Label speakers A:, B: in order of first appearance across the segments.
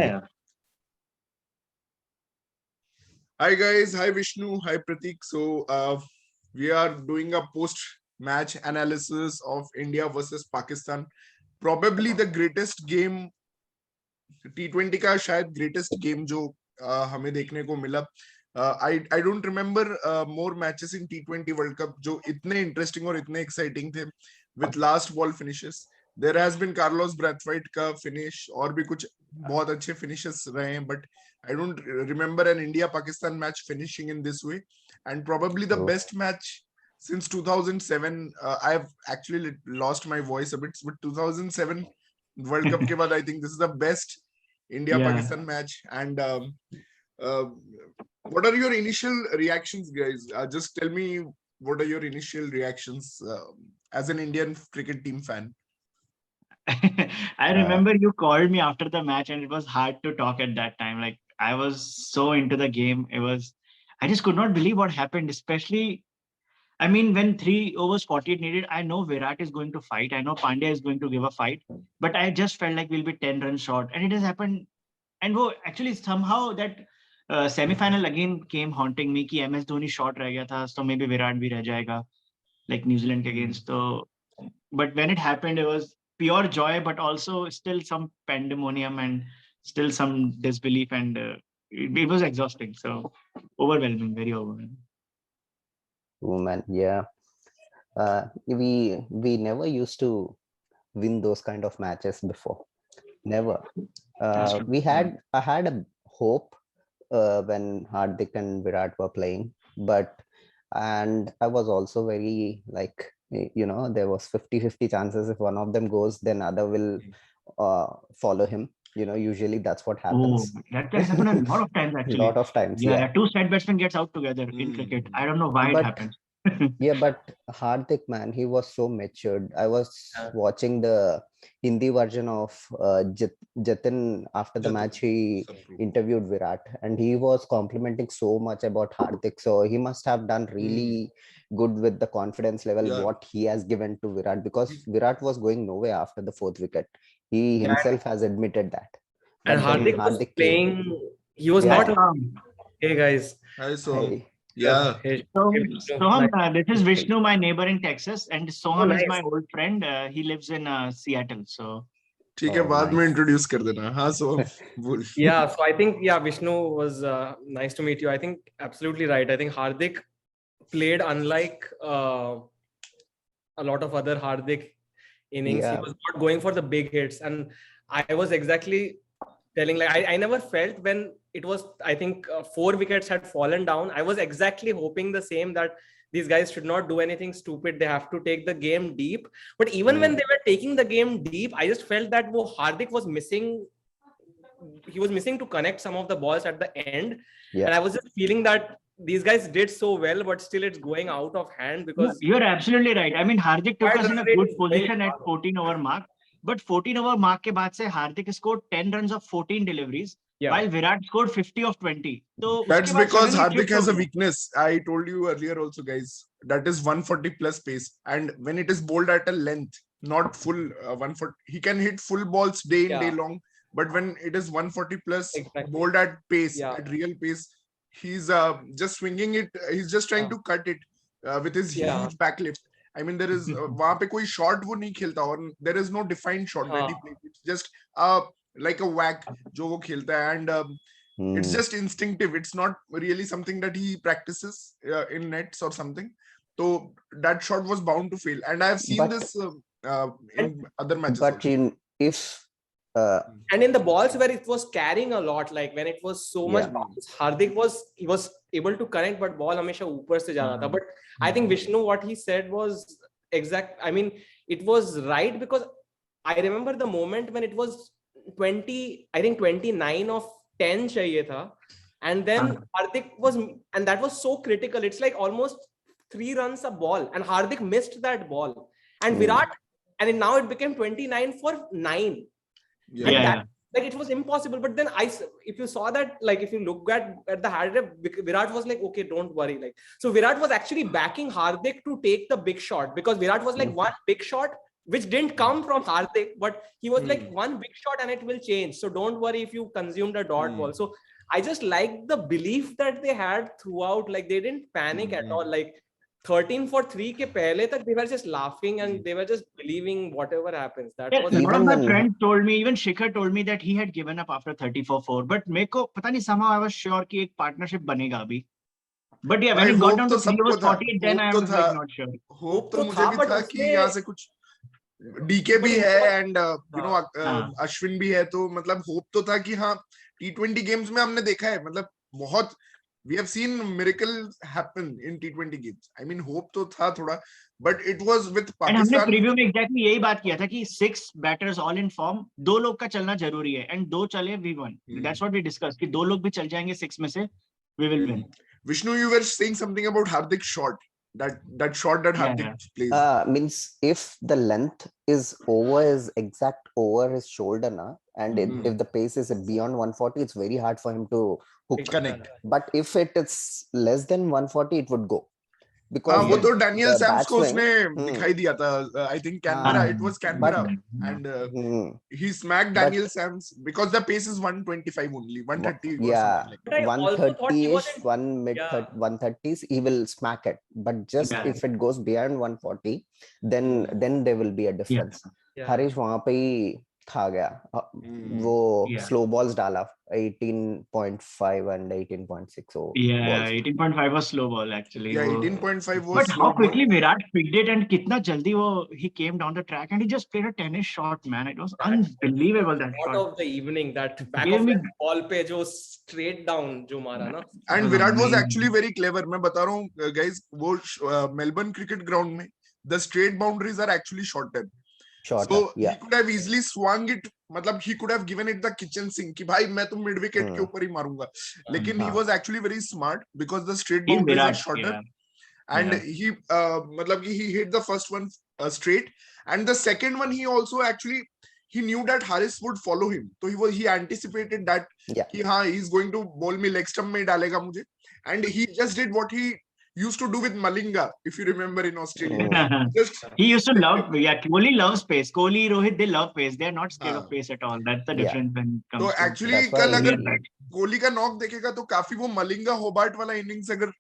A: Yeah.
B: Hi guys, hi Vishnu, hi Pratik. We are doing a post-match analysis of India versus Pakistan. Probably the greatest game, T20 का शायद greatest game जो हमें देखने को मिला. I don't remember more matches in T20 World Cup जो इतने interesting और इतने exciting थे with last ball finishes. There has been Carlos Brathwaite का finish और भी कुछ बहुत अच्छे finishes रहे हैं, but I don't remember an India-Pakistan match finishing in this way. And probably the best match since 2007. I've actually lost my voice a bit, but 2007 World Cup के बाद I think this is the best India-Pakistan match. And uh, what are your initial reactions, guys? Just tell me what are your initial reactions as an Indian cricket team fan?
A: I remember you called me after the match and it was hard to talk at that time. Like I was so into the game. I just could not believe what happened, especially, I mean, when 3 overs 48 needed, I know Virat is going to fight. I know Pandya is going to give a fight, but I just felt like we'll be 10 runs short. And it has happened. And actually somehow that semi-final again came haunting me कि MS Dhoni short रह गया था, so maybe Virat भी रह जाएगा, like New Zealand against. So, but when it happened, it was pure joy, but also still some pandemonium and still some disbelief, and it was exhausting. So overwhelming, very overwhelming.
C: Man, yeah. We never used to win those kind of matches before. Never. I had a hope when Hardik and Virat were playing, and I was also very like, there was 50-50 chances. If one of them goes, then other will follow him. Usually that's what happens.
A: That can happen a lot of times, actually.
C: Lot of times,
A: yeah. Two side batsmen gets out together in cricket. I don't know why it happens.
C: Yeah, but Hardik, man, he was so matured. I was watching the Hindi version of Jatin after the match. He interviewed Virat and he was complimenting so much about Hardik. So he must have done really good with the confidence level what he has given to Virat, because Virat was going nowhere after the 4th wicket. He himself has admitted that.
D: But and Hardik was playing. He was not. Hey guys.
B: Hi, so.
C: Hey.
B: Yeah.
A: Soham, this is Vishnu, my neighbor in Texas, and Soham is my old friend. He lives in Seattle. So.
B: ठीक है, बाद में introduce कर देना. हाँ, so.
D: Yeah, so I think Vishnu was nice to meet you. I think absolutely right. I think Hardik played unlike a lot of other Hardik innings. He was not going for the big hits, and I was exactly telling, like, I never felt when it was, I think 4 wickets had fallen down, I was exactly hoping the same, that these guys should not do anything stupid. They have to take the game deep. But even when they were taking the game deep, I just felt that Hardik was missing. He was missing to connect some of the balls at the end. And I was just feeling that these guys did so well, but still it's going out of hand because...
A: You're absolutely right. I mean, Hardik took us in a good position at 14 over mark. But 14 over mark के बाद से Hardik scored 10 runs of 14 deliveries, while Virat scored 50 of 20. So
B: that's because Hardik has a weakness. I told you earlier also, guys. That is 140 plus pace, and when it is bowled at a length, not full 140, he can hit full balls day in day long. But when it is 140 plus bowled at pace, at real pace, he's just swinging it. He's just trying to cut it with his huge backlift. I mean, there is वहाँ पे कोई shot वो नहीं खेलता और there is no defined shot that he plays. It's just like a whack जो वो खेलता है, and it's just instinctive. It's not really something that he practices in nets or something. So that shot was bound to fail, and I have seen this in other matches.
C: But
D: and in the balls where it was carrying a lot, like when it was so much bounce, Hardik was able to connect, but ball हमेशा ऊपर से जा रहा था. But I think Vishnu, what he said was exact. I mean, it was right, because I remember the moment when it was 29 of 10 चाहिए था, and then Hardik was, and that was so critical. It's like almost 3 runs a ball, and Hardik missed that ball, and Virat, and now it became 29 for 9. Like it was impossible. But then if you saw that, like if you look at the Hardik, Virat was like, okay, don't worry. Like, so Virat was actually backing Hardik to take the big shot, because Virat was like, one big shot which didn't come from Hardik, but he was like one big shot and it will change. So don't worry if you consumed a dot ball. So I just like the belief that they had throughout. Like they didn't panic at all. Like 13 for 3 ke pehle tak they were just laughing and they were just believing whatever happens. That
A: Yeah,
D: was
A: a lot of my
C: Even-
A: friends told me, even Shikhar told me that he had given up after 34-4. But मेरे को पता नहीं, somehow I was sure कि एक partnership बनेगा अभी. But yeah, when
B: भाई
A: it got
B: hope
A: down
B: तो
A: to 3
B: सबको
A: overs
B: था,
A: 48, then I
B: hope तो
A: was
B: था,
A: like not sure.
B: hope तो
D: तो
B: मुझे
D: था,
B: भी
D: but
B: था कि
D: उसमें-
B: यहाँ से कुछ डीके भी
D: But
B: है
D: it
B: एंड अश्विन भी है, तो मतलब होप तो था कि हाँ T20 गेम्स में हमने देखा है, मतलब बहुत we have seen miracles happen in T20 games. I mean hope तो था थोड़ा, but it was with
A: And हमने
B: Pakistan.
A: प्रीव्यू में एग्जैक्टली यही बात किया था कि 6 बैटर्स ऑल इन फॉर्म, 2 लोग का चलना जरूरी है, एंड 2 चले, we won. That's what we discuss कि 2 लोग भी चल जाएंगे 6 में से, we will win.
B: Vishnu, you were saying something about Hardik's shot, that shot that Hardik plays.
C: Means if the length is over his exact over his shoulder na, and if the pace is beyond 140, it's very hard for him to hook.
B: Connect.
C: But if it is less than 140, it would go.
B: हाँ,
C: Because
B: वो तो Daniel
C: the
B: Sam's
C: bat
B: को
C: swing,
B: उसने दिखाई दिया था, I think Canberra,
A: हाँ.
B: It was Canberra,
A: But-
B: and
C: hmm,
B: he smacked Daniel Sams because the pace is 125 only, 130 or
C: yeah,
B: something like that.
D: But I also thought he
C: 130ish,
D: wasn't-
C: one mid
D: Yeah.
C: 130s, he will smack it. But just
A: Yeah.
C: if it goes beyond 140, then there will be a difference.
D: Yeah.
C: Harish वहां पे ही था गया, वो
A: Yeah.
C: Slow balls डाला 18.5 and 18.6. So
A: Yeah,
C: balls.
A: 18.5 was slow ball actually.
B: Yeah,
A: वो-
B: 18.5 was
A: But
B: slow
A: how quickly
B: ball.
A: Virat picked it and कितना जल्दी वो he came down the track and he just played a tennis shot, man. It was unbelievable that
D: Shot
A: shot.
D: of the evening, that back
A: Gave
D: of
A: me-
D: the ball पे जो straight down जो मारा ना.
B: And
A: was
B: Virat was
A: amazing.
B: actually very clever. मैं बता रहा हूँ guys, वो मेलबर्न क्रिकेट ग्राउंड में the straight boundaries are actually shorter.
C: Shorter,
B: So
C: yeah.
B: he could have easily swung it, मतलब he could have given it the kitchen sink कि भाई मैं तो mid wicket के ऊपर ही मारूंगा. लेकिन he
C: हाँ.
B: was actually very smart because the straight
A: He's
B: boundaries are
A: Virat,
B: shorter.
A: yeah.
B: And
A: Yeah.
B: he मतलब कि he hit the first one straight, and the second one he also actually he knew that Haris would follow him, so he anticipated that
C: Yeah.
B: कि हाँ he's going to bowl me leg stump में ही डालेगा मुझे, and he just did what he used to do with Malinga, if you remember, in Australia. Just
A: He used to love, yeah, Kohli loves pace. Kohli, Rohit, they love pace. They are not scared of pace at all. That's the
C: Yeah.
A: difference when it comes
B: तो
A: to
B: actually
C: That's why
B: कल अगर
A: Indian bat.
B: Kohli का knock देखेगा तो काफी वो Malinga Hobart वाला innings अगर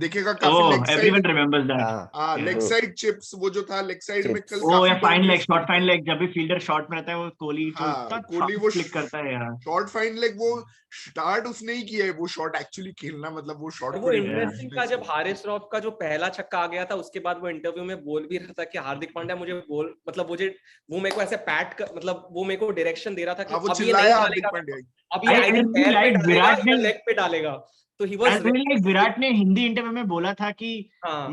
B: देखेगा काफी
A: Oh,
B: leg
A: everyone
B: side,
A: remembers that.
C: हाँ,
B: लेग
C: true.
B: साइड चिप्स, वो जो था लेग साइड में
C: Chips.
B: कल
A: Oh,
B: काफी
A: yeah, fine leg,
B: boundaries
A: short
B: मिलते
A: fine
B: हैं।
A: leg. जब भी फील्डर शॉट में रहता है वो कोहली तो
B: हाँ,
A: इतना
B: कोहली वो
A: क्लिक करता है यार.
B: शॉर्ट फाइन लेग, वो स्टार्ट उसने ही किया है, वो शॉट एक्चुअली खेलना, मतलब वो शॉट
D: वो इंटरेस्टिंग था जब हारिस रॉफ का जो पहला छक्का आ गया था, उसके बाद वो इंटरव्यू में बोल भी रहा था कि हार्दिक पांड्या मुझे बोल, मतलब मुझे वो मेरे को ऐसे पैट कर, मतलब वो मेरे को डायरेक्शन दे रहा था कि
B: वो
D: अब ये नहीं
B: चिल्लाया हार्दिक
D: डालेगा,
B: पांड्या।
D: अब ये
A: I
D: आइदर
A: really
D: पैर पे
A: like
D: डालेगा
A: विराट
D: या
A: ने-
D: लेग पे डालेगा. तो ही
A: I
D: was
A: really like Virat ने हिंदी इंटरव्यू में बोला था कि
D: हाँ.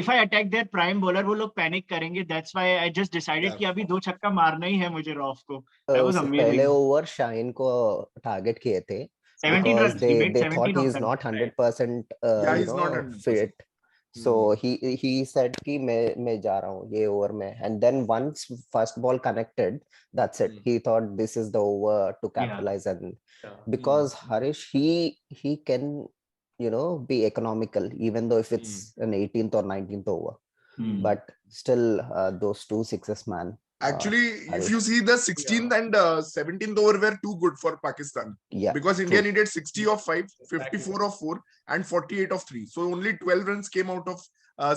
A: if I attack their prime bowler वो लोग पैनिक करेंगे. That's why I just decided कि अभी 2 छक्का मारना ही है मुझे रॉफ को. That was
C: उससे
A: amazing.
C: पहले ओवर शाइन को टारगेट किए थे
A: 17
C: because
A: runs. He made
C: they
A: 17
C: thought he
A: of
C: is
A: them.
C: not 100%
B: Yeah,
C: you
B: he's not
C: know
B: 100%.
C: fit. So he said कि मैं जा रहा हूँ ये ओवर में, and then once first ball connected, that's it. He thought this is the over to capitalize. And because Harish, he can, you know, be economical even though if it's an 18th or 19th over, but still those 2 sixes, man.
B: Actually, if
C: Harish.
B: you see the 16th and 17th over were too good for Pakistan.
C: Yeah,
B: Because India
C: true.
B: needed 60 of 5, 54 of 4, and 48 of 3. So only 12 runs came out of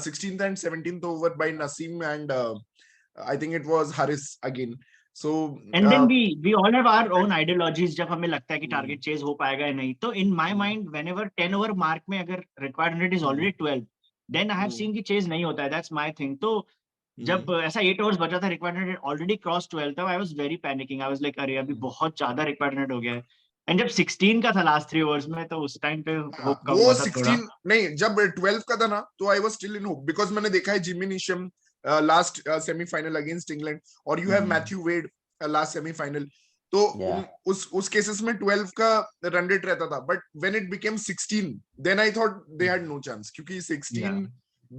B: 16th and 17th over by Naseem and I think it was Haris again. So
A: And then we all have our own ideologies. जब हमें लगता है कि target chase हो पाएगा या नहीं, तो in my mind whenever 10 over mark में अगर required 100 is already 12, then I have seen कि चेज नहीं होता है. That's my thing. तो जब ऐसा 8 overs बचा था, required 100 already crossed 12 था, I was very panicking. I was like अरे अभी बहुत ज्यादा required 100 हो गया है. And जब 16 का था last 3 overs में, तो उस टाइम पे hope कम
B: वो
A: हुआ था
B: 16 नहीं, जब 12 का था ना, तो I was still in hope because मैंने देखा है Jimmy Neesham last semi-final against England, और you have Matthew Wade last semi-final. तो उस केसेस में 12 का रन रेट रहता था, but when it became 16, then I thought they had no chance क्योंकि 16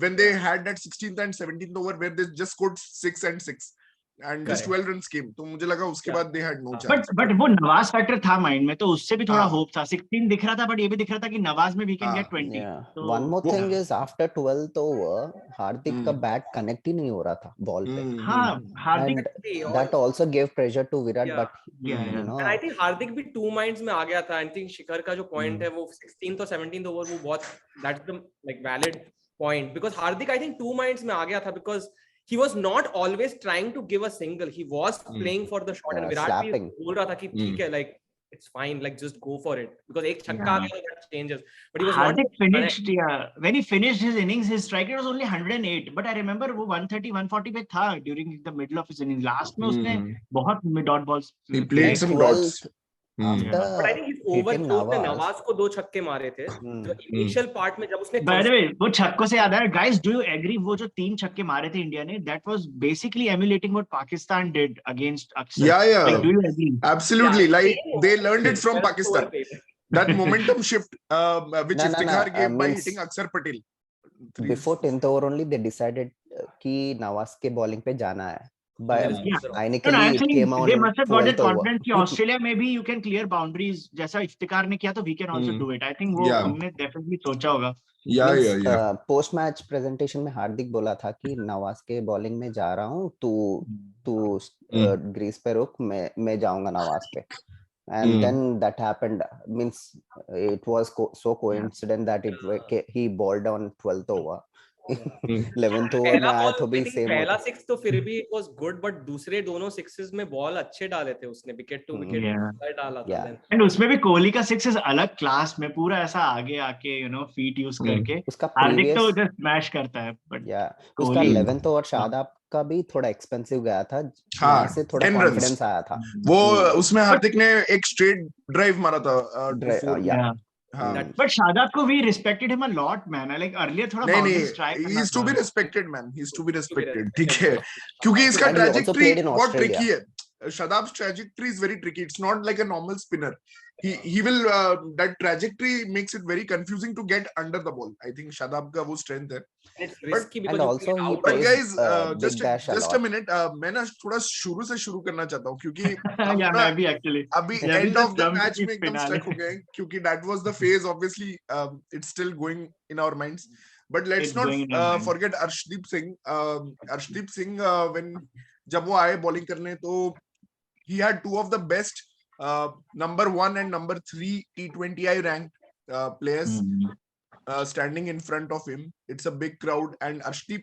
B: when they had that 16th and 17th over where they just scored 6 and 6, and just
D: Correct.
B: 12 runs came. तो मुझे लगा उसके
D: Yeah.
B: बाद they had no chance.
A: But वो Nawaz factor था mind में, तो उससे भी थोड़ा
B: हाँ.
A: होप था. 16 दिख रहा था, बट ये भी दिख रहा था कि नवाज में वी कैन गेट 20.
C: Yeah.
A: तो
C: One more
B: वो-
C: thing is after 12th over, Hardik का
B: हम्म.
C: bat connect ही नहीं हो रहा था ball पे.
A: हाँ, हार्दिक.
C: And
D: Exactly.
C: that also gave pressure to Virat,
D: Yeah.
C: but
A: Yeah,
C: you
A: yeah.
C: know,
D: And I think हार्दिक भी 2 minds में आ गया था. I think शिखर का जो point है वो 16th और 17th over वो बहुत, that's the like valid point, because Hardik I think 2 minds में आ गया था, because he was not always trying to give a single. He was playing for the shot, and Virat भी
C: slapping.
D: बोल रहा था कि ठीक है, like it's fine, like just go for it, because एक छक्का आ गया तो that changes, but he was not.
A: Hardik finished, yeah. When he finished his innings, his strike rate was only 108. But I remember वो 130, 140 पे था during the middle of his innings. Last में उसने बहुत dot balls.
B: He played some dots.
C: 12th after
D: But I think his over
C: hitting
D: जो उसने
C: Nawaz.
D: Nawaz को 2 छक्के मारे थे, जो initial part में जब उसने
A: By the way, वो छक्कों से याद आया, guys, do you agree वो जो 3 छक्के मारे थे इंडिया ने, that was basically emulating what Pakistan did against Aksar.
B: Yeah, yeah.
A: Like, do you agree?
B: Absolutely.
D: Yeah,
B: like
D: same
B: they
D: over.
B: learned it from
D: 12th
B: Pakistan.
D: over पे.
B: That momentum shift which
C: No, no,
B: Iftikhar
C: no,
B: gave by
C: means-
B: hitting Aksar Patel.
C: Before 10th over only they decided कि नवाज के bowling पे जाना है. But
D: That is
A: Yeah.
D: wrong.
A: No,
C: ironically
A: I'm
C: it
A: saying
C: came
A: they
C: on
A: must have got that
C: 12th over.
A: confidence कि Australia maybe you can clear boundaries. जैसा इफ्तिकार ने किया तो we can also do it. I think वो
B: Yeah.
A: उनने definitely सोचा होगा.
B: Yeah,
C: Means,
B: yeah, yeah.
C: Post match presentation में हार्दिक बोला था कि नवाज के बॉलिंग में जा रहा हूँ, तू ग्रीस पे रुक, मैं जाऊंगा नवाज पे. And then that happened. Means it was so coincident that he bowled on 12th over. 11th over में
D: पहला
C: आया
D: बॉल
C: तो भी
D: I think
C: सेम
D: पहला
C: होता.
D: 6 तो फिर भी it was good, but दूसरे दोनों sixes में बॉल अच्छे डाले थे उसने, विकेट टू विकेट डाला था.
C: Yeah.
D: then
A: And उसमें भी कोहली का सिक्सेस अलग क्लास में, पूरा ऐसा आगे आके फीट यूज करके.
C: उसका
A: हार्दिक तो
C: previous
A: जस्ट स्मैश करता है, बट
C: उसका 11th ओवर शादाब का भी थोड़ा एक्सपेंसिव गया था.
B: हाँ,
C: वहां से थोड़ा
B: 10 runs.
C: कॉन्फिडेंस आया था.
B: वो उसमें हार्दिक ने एक स्ट्रेट ड्राइव मारा था
C: Yeah.
B: हाँ.
A: बट शादाब को we respected him a lot, man. Like earlier थोड़ा
B: नहीं
A: boundaries try
B: नहीं,
A: करना
B: he's to be
A: था.
B: respected, man. He's to be respected. ठीक है, क्योंकि इसका
C: And he also
B: trajectory
C: played in
B: बहुत
C: Australia.
B: tricky है. Shadab's trajectory is very tricky. It's not like a normal spinner. He will that trajectory makes it very confusing to get under the ball. I think Shadab का वो strength है.
D: it's risky because
C: And
D: you
C: also
D: play
C: he
D: out.
B: But
C: plays
B: guys,
C: big dash a
B: just a
C: lot.
B: minute. मैं ना थोड़ा शुरू से शुरू करना चाहता हूँ क्योंकि
A: Yeah, मैं भी actually.
B: अभी
A: Yeah,
B: end
A: we
B: of
A: just
B: the
A: jumped
B: match
A: to
B: में एकदम
A: finale.
B: stuck हो गए क्योंकि that was the phase. Obviously, it's still going in our minds. But let's
A: It's
B: not
A: going in our minds.
B: forget Arshdeep Singh. Arshdeep Singh when जब वो आए bowling करने तो he had two of the best number 1 and number 3 T20I ranked players standing in front of him. It's a big crowd and Arshdeep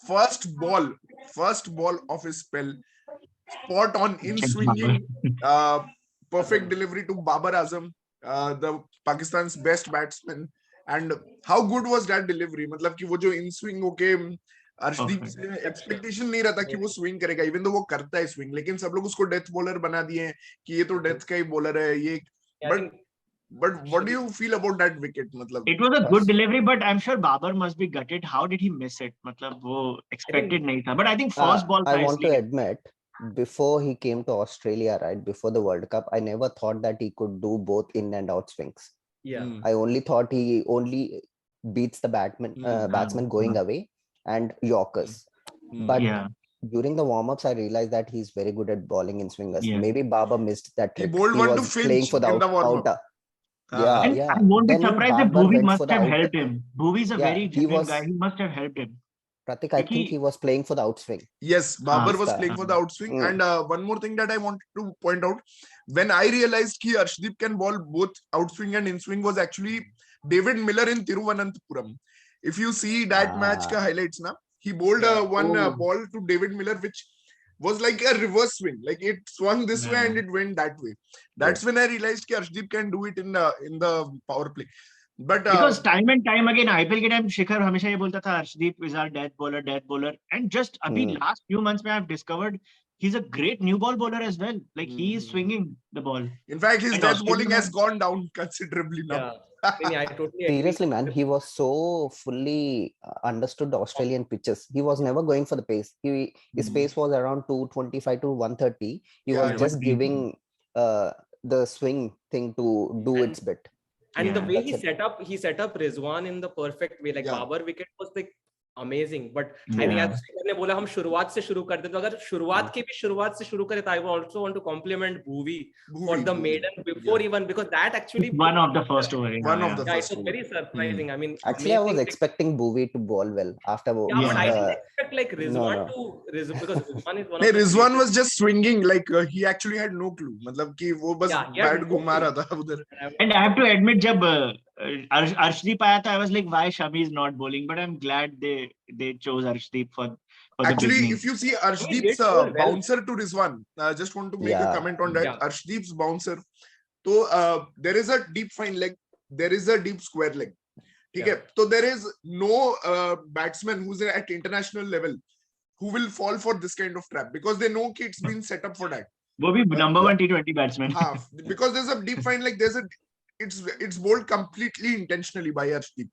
B: first ball of his spell, spot on in swinging, perfect delivery to Babar Azam, the Pakistan's best batsman. And how good was that delivery? मतलब कि वो जो in swing होके अर्शदीप से expectation नहीं रहता कि वो स्विंग करेगा, इवन तो वो करता है स्विंग, लेकिन सब लोग उसको डेथ बॉलर बना दिए हैं कि ये तो डेथ का ही बॉलर है ये. But what do you feel about that wicket? मतलब
A: it was a good delivery, but I'm sure Babar must be gutted. How did he miss it? मतलब वो expected नहीं था. But I think first ball
C: I
A: था
C: want to
A: इसलिए.
C: admit, before he came to Australia, right before the World Cup, I never thought that he could do both in and out swings.
D: Yeah.
C: I only thought he only beats the batsman going away and Yorkers. But
A: Yeah.
C: during the warm-ups, I realized that he's very good at bowling in swingers.
A: Yeah.
C: Maybe Babar missed that
B: he
C: trick.
B: bowled one to
C: was
B: Finch
C: playing for the
B: in the warm-up.
C: outer. Yeah,
A: And
C: yeah.
A: I won't be
C: Then
A: surprised if
C: Babar
A: Bhuvi
C: went for
A: must
C: the
A: have
C: outer.
A: helped him. Bhuvi is a
C: Yeah,
A: very
C: he
A: genuine
C: was-
A: guy. He must have helped him.
C: Pratik, I think he was playing for the outswing.
B: Yes, Babar was
C: Uska-
B: playing for the outswing.
C: Mm.
B: And one more thing that I wanted to point out, when I realized कि Arshdeep can bowl both outswing and in-swing was actually David Miller in Thiruvananthapuram. If you see that match ka highlights na, he bowled one ball to David Miller which was like a reverse swing, like it swung this way and it went that way. That's when I realized कि Arshdeep can do it in the power play. But
A: Because time and time again, IPL के time शिखर हमेशा ये बोलता था Arshdeep is our death bowler, and just अभी last few months में I've discovered he's a great new ball bowler as well. Like he is swinging the ball.
B: In fact, his
A: And
B: death
A: Australia
B: bowling has gone down considerably now.
D: Yeah. I totally agree.
C: Seriously, man, he was so fully understood the Australian pitches. He was never going for the pace. His pace was around 225 to 130. He was just giving the swing thing to do its bit.
D: And the way
C: That's
D: he set up Rizwan in the perfect way. Like Babar wicket was like amazing. But I think as Srikanth ने बोला हम शुरुआत से शुरू करते, तो अगर शुरुआत की भी शुरुआत से शुरू करें, तो I also want to compliment Bhuvi for the maiden before even, because that actually
A: one of the first over.
B: One of the
D: yeah, it
B: first
D: was very surprising. I mean,
C: actually, I was
D: amazing.
C: expecting Bhuvi to bowl well after.
D: Yeah, but I didn't expect like Rizwan
C: no.
D: to because Rizwan is one
B: नहीं,
D: of the
B: Rizwan was
D: greatest.
B: just swinging like he actually had no clue. मतलब कि वो बस
D: Yeah, he had
B: bat
D: no
B: घुमा
D: clue.
B: रहा था उधर.
A: And I have to admit, जब Arshdeep आया था, I was like, why Shami is not bowling? But I'm glad they chose Arshdeep for the
B: Actually,
A: beginning.
B: if you see
D: He
B: Arshdeep's
D: did bowl well.
B: bouncer to Rizwan, just want to make a comment on that.
D: Yeah.
B: Arshdeep's bouncer, so there is a deep fine leg, there is a deep square leg. ठीक है, so there is no batsman who's at international level who will fall for this kind of trap because they know कि it's been set up for that.
A: वो भी number one T20 batsman.
B: Because there's a deep fine leg, it's bowled completely intentionally by Arshdeep,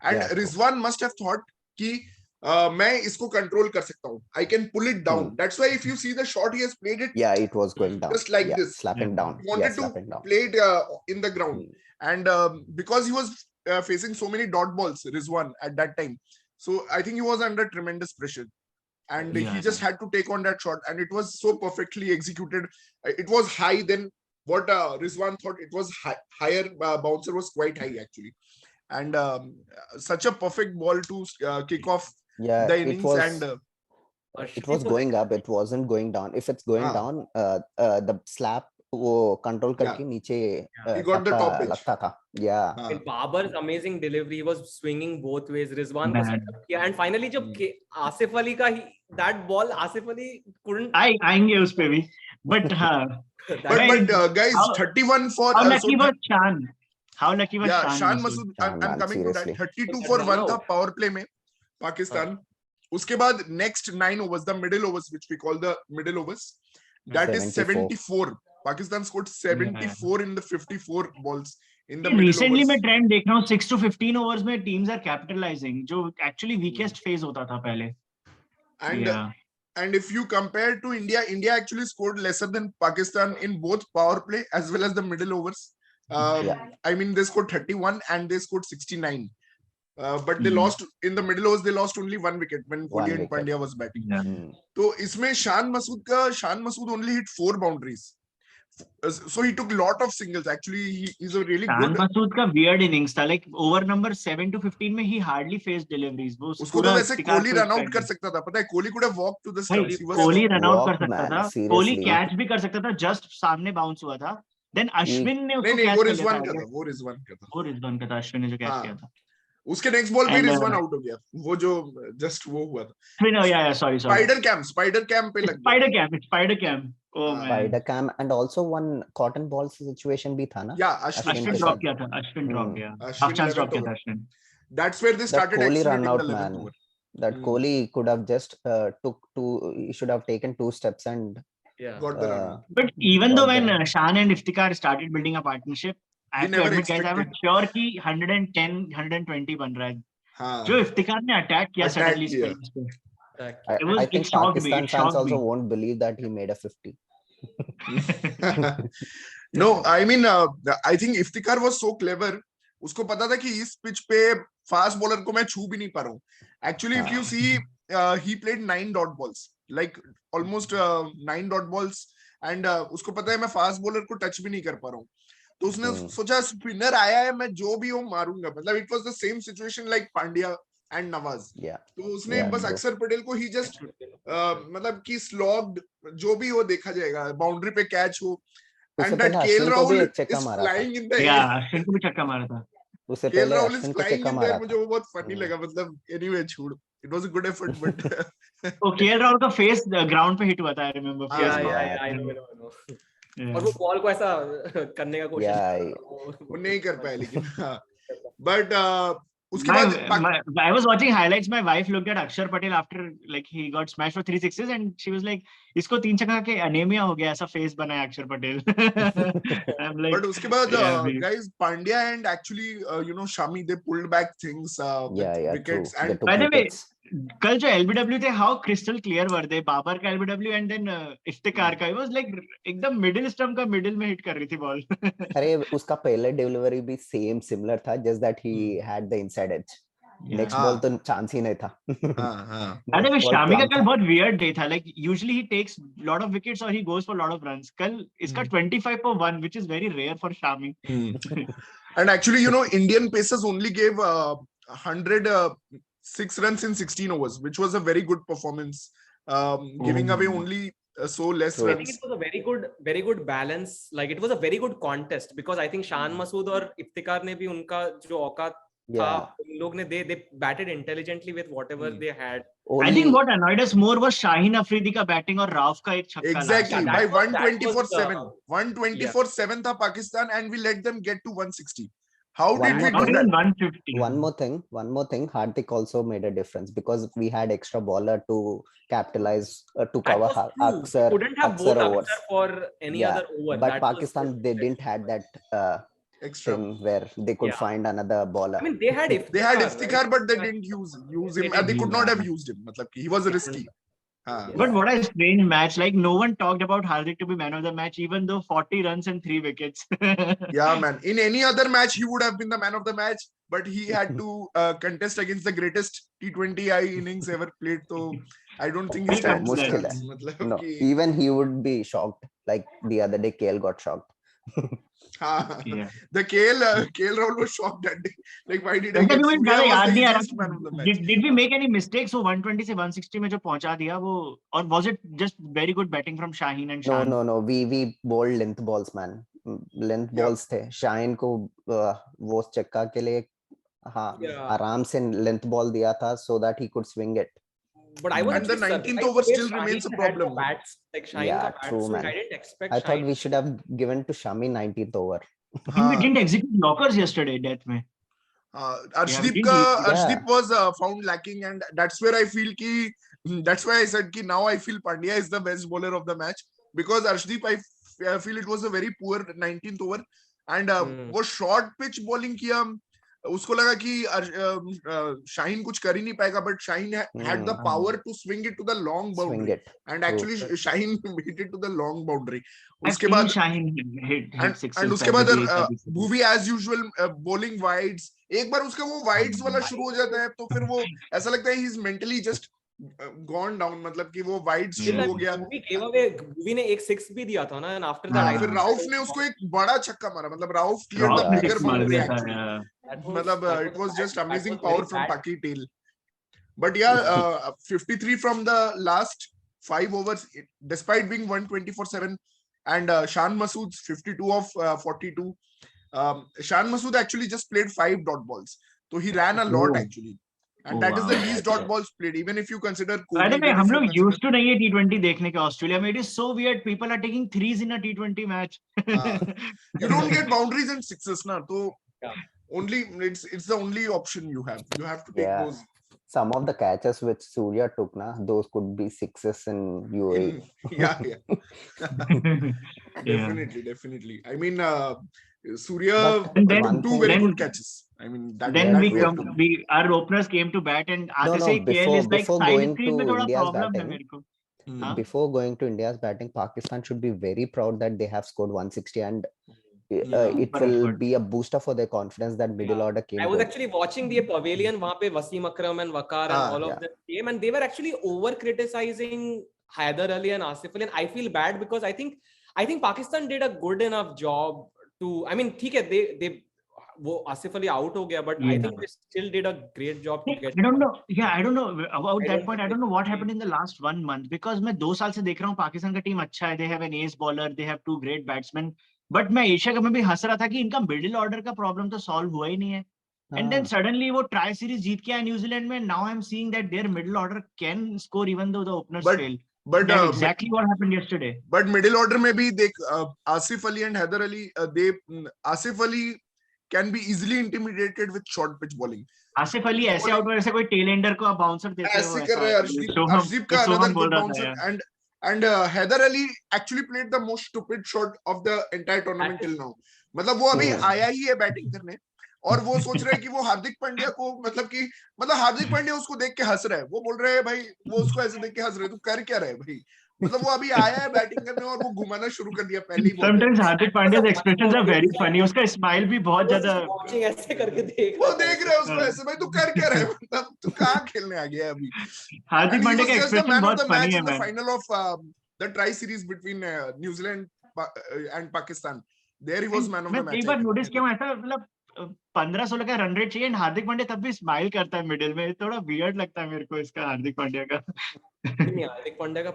B: and Rizwan must have thought कि मैं इसको control कर सकता हूँ. I can pull it down. That's why if you see the shot, he has played it.
C: Yeah, it was going down.
B: Just like this.
C: Slapping down.
B: He wanted to play it in the ground. And because he was facing so many dot balls, Rizwan, at that time. So I think he was under tremendous pressure. And he just had to take on that shot. And it was so perfectly executed. It was high then. What Rizwan thought it was higher, bouncer was quite high actually. And such a perfect ball to kick off the innings.
C: It was going up, it wasn't going down. If it's going down, the slap वो control करके नीचे
B: he got the top edge.
C: लगता था. Yeah.
D: And Babar's amazing delivery, he was swinging both ways. Rizwan को set up किया, and finally जब आसिफ अली का that ball, Asif Ali couldn't.
A: आएंगे उस पे भी, but
B: but guys, 31 for
A: how lucky was Shan? How lucky was
B: Shan Masood? I'm coming to that. 32 for 1 था power play में Pakistan. उसके बाद next 9 overs, the middle overs, which we call the middle overs, that is 74. Pakistan scored 74 in the 54 balls in the middle
A: recently
B: overs.
A: मैं trend देख रहा हूँ 6 to 15 overs में teams are capitalizing, जो actually weakest phase होता था पहले.
B: And if you compare to India actually scored lesser than Pakistan in both power play as well as the middle overs. I mean, they scored 31 and they scored 69. But they lost in the middle overs. They lost only 1 wicket when Kohli and Pandya was batting. So इसमें Shan Masood only hit 4 boundaries. So he took a lot of singles. Actually, he's a really
A: Shan
B: good.
A: Masood का weird innings था. Like over number 7 to 15 में he hardly faced deliveries. वो
B: उसको तो वैसे Kohli run out कर सकता था. पता है, Kohli could have walked to the stumps.
A: Kohli run out कर सकता था. कोहली कैच भी कर सकता था. Just सामने बाउंस हुआ था. Then Ashwin ने उसको कैच कर लिया था.
B: वो रिजवान
A: का था. अश्विन ने जो कैच किया था.
B: उसके नेक्स्ट बॉल पे रिजवान आउट हो गया. वो जो जस्ट वो हुआ था.
A: Sorry.
B: Spider cam पे लग गया.
A: Spider cam. Oh man.
C: Spider cam, and also one cotton ball situation भी था ना.
B: Yeah,
A: Ashwin drop किया था. Ashwin drop किया. Half chance drop किया था Ashwin.
B: That's where they started
C: executing the
B: 11th over.
C: That Kohli could have just he should have taken 2 steps and
B: got the run.
A: But even though when Shan and Iftikhar started building a partnership, I have to admit, guys, I was sure कि 110, 120 बन रहा है. जो Iftikhar ने attack किया suddenly spins पे.
C: I think Pakistan fans also won't believe that he made a 50.
B: No, I mean, I think Iftikhar was so clever. उसको पता था कि इस पिच पे फास्ट बॉलर को मैं छू भी नहीं पा रहा हूँ. Actually, if you see, he played 9 dot balls, like almost 9 dot balls, and उसको पता है मैं फास्ट बॉलर को टच भी नहीं कर पा रहा हूँ. तो उसने सोचा स्पिनर आया है, मैं जो भी हो मारूंगा. मतलब it was the same situation like Pandya and Nawaz. तो उसने बस अक्षर पटेल को ही जस्ट मतलब कि स्लॉग्ड जो भी हो देखा जाएगा, बाउंड्री पे कैच हो. And that KL Rahul is flying in the air.
A: Ashwin को भी छक्का मारा था.
C: उससे
B: KL
C: पहले
B: Rahul is
C: अश्विन को
B: flying
C: छक्का
B: in
C: मारा
B: there.
C: था.
B: मुझे वो बहुत फनी लगा. मतलब anyway छोड़. It was a good effort, but
A: तो KL राहुल का फेस ग्राउंड पे हिट हुआ था. I remember.
D: I know. और वो बॉल को ऐसा करने का कोशिश
B: वो नहीं कर पाया लेकिन. But उसके बाद
A: I was watching highlights. My wife looked at Akshar Patel after like he got smashed for 3 sixes and she was like, इसको 3 छक्का के anemia हो गया, ऐसा face बना है अक्षर पटेल. I'm like,
B: but उसके बाद guys, Pandya and actually Shami, they pulled back things with wickets. And
A: by the way, कल जो LBW थे, how crystal clear were they? Babar का LBW and then इफ्तिकार का, it was like एकदम middle stump का middle में hit कर रही थी ball.
C: अरे उसका पहले डिलीवरी भी similar था, just that he had the inside edge. Next
B: हाँ।
C: बॉल तो चांस ही नहीं था.
B: हाँ.
A: अरे
C: Next ball
A: शामी का
C: plump
A: कल
C: था.
A: बहुत वियर्ड डे था. Like usually he takes lot of wickets और he goes for lot of runs. कल इसका 25 for 1 which is very rare for Shami.
B: And actually, Indian Pacers only gave 106 runs in 16 overs, which was a very good performance. Giving away only so less
C: True.
D: I think it
B: runs.
D: was a very good balance. Like it was a very good contest because I think Shan Masood और इफ्तिकार ने भी उनका जो औकात था,
C: Yeah.
D: उन लोग ने they batted intelligently with whatever they had.
A: I think what annoyed us more was Shaheen Afridi का batting और Rauf का एक छक्का.
B: Exactly.
D: Yeah,
B: By
D: that was-
B: 124-7.
D: yeah.
B: 124-7 था Pakistan, and we let them get to 160. How
C: One
B: did we
C: more
B: do
A: Not
C: thing.
B: that?
A: even 150.
C: One more thing. Hardik also made a difference because we had extra bowler to capitalize to
D: That
C: cover
D: was true.
C: Aksar,
D: We couldn't have
C: Aksar
D: both
C: overs.
D: Aksar for any
C: Yeah,
D: other over.
C: but
D: That was
C: Pakistan
D: the
C: they
D: best.
C: didn't had that
B: Extra.
C: thing where they could
D: Yeah.
C: find another bowler.
D: I mean, they had
B: They had
D: Iftikhar,
B: Iftikhar,
D: right?
B: but they didn't use him.
A: didn't
B: They could
A: use
B: not have
A: him.
B: used him. मतलब कि he was risky. हाँ.
A: But what a strange match. Like no one talked about Hardik to be man of the match, even though 40 runs and 3 wickets.
B: Yeah, man. In any other match, he would have been the man of the match, but he had to contest against the greatest T20I innings ever played. So I don't think he
A: Will
B: stands a
A: come
C: मुश्किल
B: chance.
C: है.
B: मतलब
C: No,
B: कि
C: even he would be shocked. Like the other day, KL got shocked.
B: हाँ.
A: Yeah.
B: The KL Rahul was shocked that day. Like, why did I
A: वैसे
B: get
A: भी मुझे
B: Surya
A: ज्यादा
B: was
A: याद
B: the
A: नहीं आ
B: easiest man of the
A: रहा.
B: match.
A: Did we make any mistakes? वो 120 से 160 में जो पहुंचा दिया वो, or was it just very good batting from Shaheen and Shan?
C: No. We bowled length balls, man. Length
B: Yeah.
C: balls थे. Shaheen को वो चक्का के लिए हाँ
D: Yeah.
C: आराम से length ball दिया था so that he could swing it.
D: But I was
B: And the
D: actually
B: 19th
D: surprised
B: over
D: the way
B: still remains a
D: Shaheen had the
B: problem.
D: bats, like Shaheen
C: Yeah,
D: ka bat
C: true,
D: swing.
C: man.
D: I didn't expect
C: I thought
D: Shaheen.
C: we should have given to Shami 19th over.
A: We
B: हाँ.
A: didn't execute knockers yesterday, death में.
B: Arshdeep
C: Yeah.
B: was found lacking, and that's where I feel ki that's why I said ki now I feel Pandya is the best bowler of the match, because Arshdeep I feel it was a very poor 19th over, and वो short pitch bowling किया, उसको लगा कि Shaheen कुछ कर ही नहीं पाएगा, but Shaheen had the power to swing it to the long
C: Swing
B: boundary,
C: it.
B: and
C: True.
B: actually Shaheen hit it to the long boundary.
A: I
B: उसके
A: feel
B: बाद
A: Shaheen hit
B: and
A: sixes.
B: उसके बाद Bhuvi as usual bowling wides. एक बार उसका वो wides वाला शुरू हो जाता है तो फिर वो ऐसा लगता है he's mentally just gone down, मतलब कि वो wides शुरू हो गया.
D: Bhuvi gave away. Bhuvi ने एक six भी दिया था ना, and after that, I
B: फिर
D: think
B: राउफ ने उसको एक बड़ा छक्का मारा, मतलब राउफ cleared the
A: Rauf ने
B: bigger
A: six मार
B: boundary
A: दिया था.
B: actually.
A: Yeah.
B: मतलब it was just amazing
D: that was
B: power
D: very
B: from
D: bad.
B: Paki tail. But yeah, 53 from the last 5 overs, despite being 124-7, and Shan Masood's 52 of 42. Shan Masood actually just played 5 dot balls, so he ran a lot actually, and that is the least dot balls played. Even if you consider Kohli,
A: अरे
B: even
A: हम
B: if you
A: लोग
B: consider
A: used to नहीं है T20 देखने के Australia में. It is so weird. People are taking threes in a T20 match.
B: you don't get boundaries and sixes, na. So
D: Yeah.
B: only it's the only option you have. You have to take
C: Yeah.
B: those.
C: Some of the catches which Surya took, those could be sixes in UAE.
B: Yeah. Definitely. I mean, Surya
A: And then-
B: took 2 very
A: then-
B: good catches. I mean, that
A: Then
B: that
A: we
B: we have
A: come,
B: to.
A: our openers came to bat and आते से ही KL is like
C: before
A: side
C: going
A: screen में
C: to
A: थोड़ा
C: India's
A: problem है
C: batting,
A: मेरे को. हाँ?
C: before going to India's batting, Pakistan should be very proud that they have scored 160, and it will
A: correct.
C: be a booster for their confidence that middle order came
D: I was
C: good.
D: actually watching the pavilion. वहाँ पे Wasim Akram and Waqar and all of them came, and they were actually over criticizing Haider Ali and Asif Ali. And I feel bad because I think Pakistan did a good enough job to. I mean, ठीक है, they वो Asif Ali out हो गया, but I think they still did a great job to get.
A: I don't know. Yeah, I don't know about
D: I
A: that
D: don't
A: point. I
D: think
A: don't know
D: they-
A: what happened in the last 1 month, because मैं 2 साल से देख रहा हूँ पाकिस्तान का team अच्छा है. They have an ace bowler, they have 2 great batsmen. But मैं एशिया कप में भी हंस रहा था कि इनका मिडिल ऑर्डर का प्रॉब्लम तो सॉल्व हुआ ही नहीं है. And then suddenly वो ट्राई सीरीज जीत के आया न्यूजीलैंड में. Now I'm seeing that their middle order can score even though the openers fail.
B: But
A: That's exactly what happened yesterday.
B: But middle order में भी देख Asif Ali and Haider Ali, Asif Ali can be easily intimidated with short pitch bowling.
A: Asif Ali ऐसे out वैसे कोई tell ender को आप bouncer देते हो
B: ऐसे कर रहे हैं अर्शदीप का another good bouncer, and Haider Ali actually played the most stupid shot of the entire tournament till now. मतलब वो अभी आया ही है बैटिंग करने और वो सोच रहा है कि वो हार्दिक पांड्या को मतलब हार्दिक पांड्या उसको देख के हंस रहा है. वो बोल रहा है भाई, वो उसको ऐसे देख के हंस रहे, तू कर क्या रहा है भाई. मतलब वो अभी आया है बैटिंग करने और वो घुमाना शुरू कर दिया पहली ball.
A: Sometimes Hardik Pandya's expressions are very funny. उसका smile भी बहुत ज्यादा.
D: Watching ऐसे करके देख
B: वो
D: रहा था
B: देख रहे हैं उसको ऐसे, भाई तू कर क्या रहा है, मतलब तू कहाँ खेलने आ गया है अभी.
A: हार्दिक
B: And he
A: पांड्या
B: was
A: का
B: just the
A: expression
B: man of
A: बहुत
B: the
A: funny
B: match
A: है
B: in the
A: man.
B: final of the tri series between New Zealand and Pakistan. There he was man of
A: मैं
B: the match.
A: एक बार notice किया हूँ ऐसा, मतलब 15-16 का रन रेट चाहिए, हार्दिक पांड्या तब भी स्माइल करता है मिडिल में. थोड़ा वियर्ड लगता है मेरे को इसका हार्दिक पांड्या का.
D: नहीं, हार्दिक पांड्या का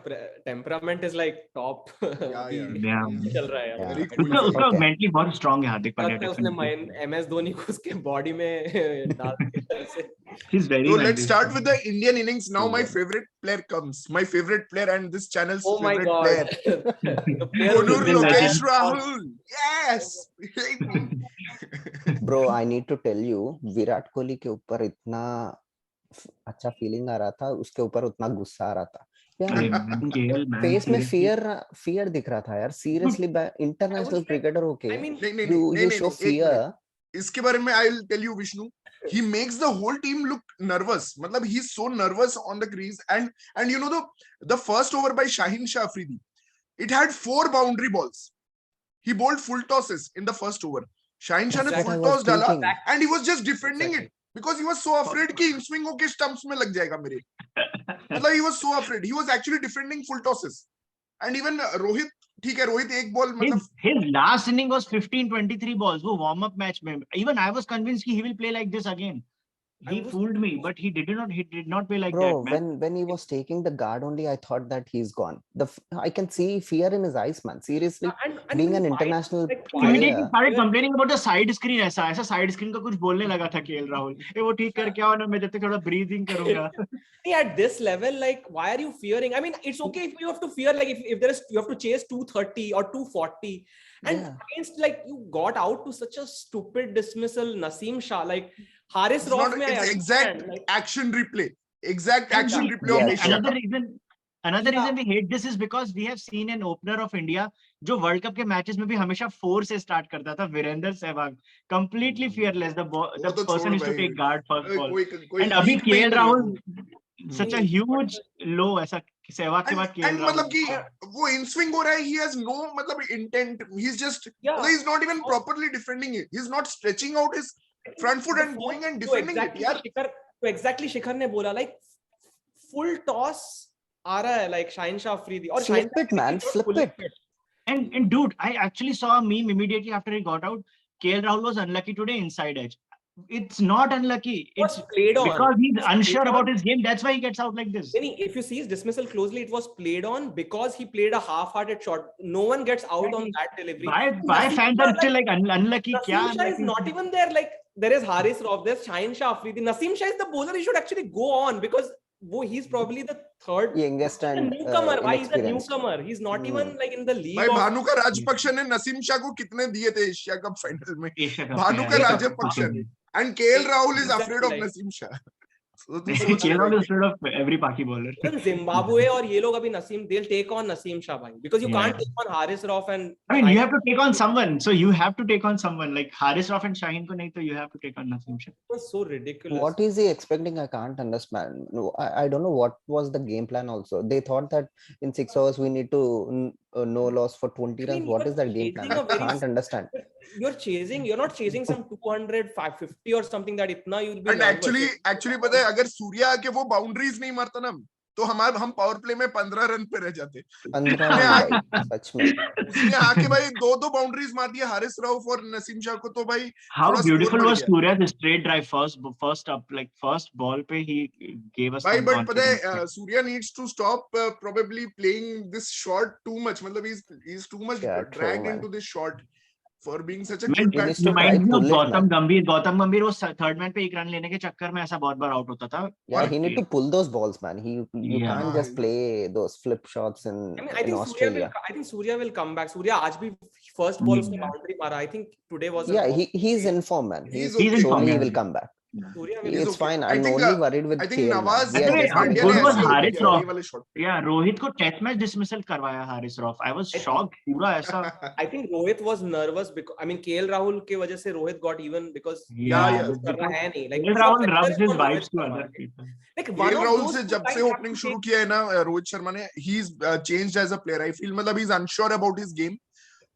D: temperament is like top.
A: Yeah.
D: चल रहा है यार.
B: Very
C: Yeah.
B: cool.
A: उसका उसका
C: Okay.
A: मेंटली बहुत स्ट्रांग है हार्दिक पांड्या.
D: लगता है उसने MS धोनी को उसके बॉडी में डाल दिया ऐसे.
A: He's very
B: So
A: mentally
B: let's start
A: strong.
B: with the Indian innings. Now my
C: Yeah.
B: favorite player comes. My favorite player and this channel's
D: Oh my
B: favorite
D: god.
B: player.
D: The player
B: Konur
D: who-
A: The
B: Lokesh
A: legend.
B: Rahul. Yes.
C: Bro, I need to tell you, Virat Kohli के ऊपर इतना अच्छा feeling आ रहा था, उसके ऊपर उतना गुस्सा आ रहा था
A: अरे
C: यार.
A: man, KL man,
C: फेस में
A: seriously.
C: फियर दिख रहा था यार. सीरियसली इंटरनेशनल
D: like-
C: क्रिकेटर होके
D: I mean,
C: you show fear.
B: इसके बारे में I'll tell you, Vishnu. He makes the whole team look nervous. मतलब he's so nervous on the crease, and you know the first over by Shaheen Shah Afridi, it had 4 boundary balls. He bowled full tosses in the first over. Shaheen Shah ने
C: That's what
B: full
C: I was
B: toss डाला
C: thinking.
B: and he was just defending
D: Exactly.
B: it because he was so afraid कि in swing होके stumps में लग जाएगा मेरे. मतलब he was so afraid. He was actually defending full tosses. And even Rohit, ठीक है, रोहित एक बॉल मतलब
A: His last inning was 15-23 balls. वो warm up match में. Even I was convinced he will play like this again. He fooled me, but he did not play like
C: Bro,
A: that, man.
C: when he was taking the guard only, I thought that he's gone. I can see fear in his eyes, man. Seriously,
D: and
C: being
D: even
C: an
D: why-
C: international
D: like, why-
C: player.
A: Immediately started complaining about the side screen. ऐसा side screen का कुछ बोलने लगा था KL Rahul. वो ठीक करके आओ ना, मैं जब तक थोड़ा breathing करूंगा.
D: At this level, like, why are you fearing? I mean, it's okay if you have to fear, like, if there is, you have to chase 230 or 240, and
C: Yeah.
D: against, like, you got out to such a stupid dismissal. Naseem Shah, like, Haris
B: it's
D: Rauf,
B: not,
D: mein I
B: it's
D: understand,
B: exact
D: like,
B: action replay. Exact
A: And
B: action
A: we-
B: replay of
C: Yes,
B: Asia
A: another
B: Cup.
A: reason we hate this is because we have seen an opener of India जो world cup के matches में भी हमेशा 4 से start करता था, Virendra Sehwag. Completely fearless, the
B: वो तो
A: person
B: छोड़
A: used to
B: भाई.
A: take guard first ball.
B: कोई
A: And अभी
B: league पे ही
A: KL
B: नहीं है
A: राहुल
B: वो.
A: such a huge low, ऐसा सहवाग के बाद KL
B: And
A: राहुल.
B: मतलब कि वो in swing हो रहा है, he has no मतलब intent. He's just
D: Yeah.
B: he's not even properly defending it. He's not stretching out his front foot and going and defending it. यार
D: exactly Shikhar ने बोला, like, full toss आ रहा है, like, Shaheen Shah Afridi और
C: Flip it, man, flip it.
A: And dude, I actually saw a meme immediately after he got out. KL Rahul was unlucky today inside edge. It's not unlucky. It's
D: was played on.
A: because he's unsure
D: Played
A: about
D: on.
A: his game. That's why he gets out like this.
D: If you see his dismissal closely, it was played on because he played a half-hearted shot. No one gets out on that delivery.
A: Why fans are still like unlucky?
D: Naseem
A: Kya
D: Shah is
A: unlucky?
D: not even there. Like, there is Haris Rauf, there's Shaheen Shah Afridi. Naseem Shah is the bowler. He should actually go on because he's probably the third
C: Youngest and
D: newcomer. Why he's a
C: inexperienced.
D: newcomer? He's not even like in the league.
B: भाई
D: of-
B: Bhanuka Rajapaksa ने नसीम शाह को कितने दिए थे Asia cup final में?
A: Asia Cup,
B: Bhanuka
A: yeah.
B: Rajapaksa ने. And KL Rahul is
D: Exactly,
B: afraid of
D: like-
B: Naseem Shah. So तू सोच
A: KL Rahul
B: भाई.
A: is afraid of every Paki bowler.
D: Even Zimbabwe और ये लोग अभी Naseem, they'll take on Naseem Shah bhai, because you
A: Yeah.
D: can't take on Haris Rauf and
A: I mean, you have to take on someone. So you have to take on someone like Haris Rauf and Shaheen ko nahi, to you have to take on Naseem Shah.
D: It was so ridiculous.
C: What is he expecting? I can't understand. No, I don't know what was the game plan also. They thought that in 6 hours we need to no loss for 20
D: I
C: runs.
D: mean,
C: What
D: you're
C: is that game
D: chasing
C: plan?
D: a
C: I
D: very-
C: can't understand.
D: You're not chasing some 200, 550 or something that itna you'll be
B: And
D: nervous.
B: actually पता है अगर सूर्या आके वो boundaries नहीं मारता ना तो हम पावर प्ले में 15 रन पे रह जाते.
C: 15 रन भाई, सच में.
B: उसने आके भाई दो बाउंड्रीज मार दिया हारिस राउफ और नसीम शाह को, तो भाई
A: How
B: थोड़ा
A: beautiful
B: score बढ़
A: was
B: गया.
A: Surya's straight drive first up, like first ball pe he gave us
B: भाई
A: some
B: बट पता
A: confidence.
B: है Surya needs to stop probably playing this shot too much. मतलब he's too much
C: Yeah, true,
B: dragged
C: man.
B: into this shot for being such a
A: Man,
B: good
C: He needs
B: batsman.
C: to try
A: reminds me of
C: pull it,
A: Gautam
C: man.
A: Gambhir. Gautam Gambhir वो third man पे एक run लेने के चक्कर में ऐसा बहुत बार out होता था.
C: Yeah, he need to pull those balls, man. You
A: Yeah.
C: can't just play those flip shots
D: I mean,
C: in Australia.
D: I think Surya will come back. Surya आज भी first ball उसने
A: Yeah.
D: boundary मारा. I think today was a
C: Yeah,
D: बहुत-
C: he's in form, man.
B: He's
C: Surely
B: okay.
A: form,
C: he
A: yeah.
C: will come back.
D: Surya will
C: It's
B: okay.
C: fine.
B: I
C: I'm
B: think,
C: only worried with
B: I think
C: KL, man.
B: Nawaz
C: We are
A: अरे how
C: getting
B: Pandya ने
A: good was
B: ऐसे
C: exhausted
B: out
C: with
A: Haris
B: किया ये
A: rough?
B: वाले shot.
A: या रोहित को test match dismissal करवाया Haris rough. I was shocked. पूरा ऐसा.
D: I think Rohit was nervous because I mean KL Rahul के वजह से Rohit got even because
A: Yeah,
B: yeah.
D: कर रहा है नहीं, like
A: KL
D: पूरा
A: Rahul
D: pressure
A: rubs
D: is
A: his
D: on
A: vibes
D: Rohit
A: to
D: Sharma,
A: other
D: right?
A: people.
D: Like one
B: KL
D: of
B: Rahul
D: those
B: से
D: two
B: जब
D: guys
B: से
D: have
B: ओपनिंग
D: to
B: शुरू
D: take-
B: किया है ना रोहित शर्मा ने, he is changed as a player. I feel मतलब he is unsure about his game.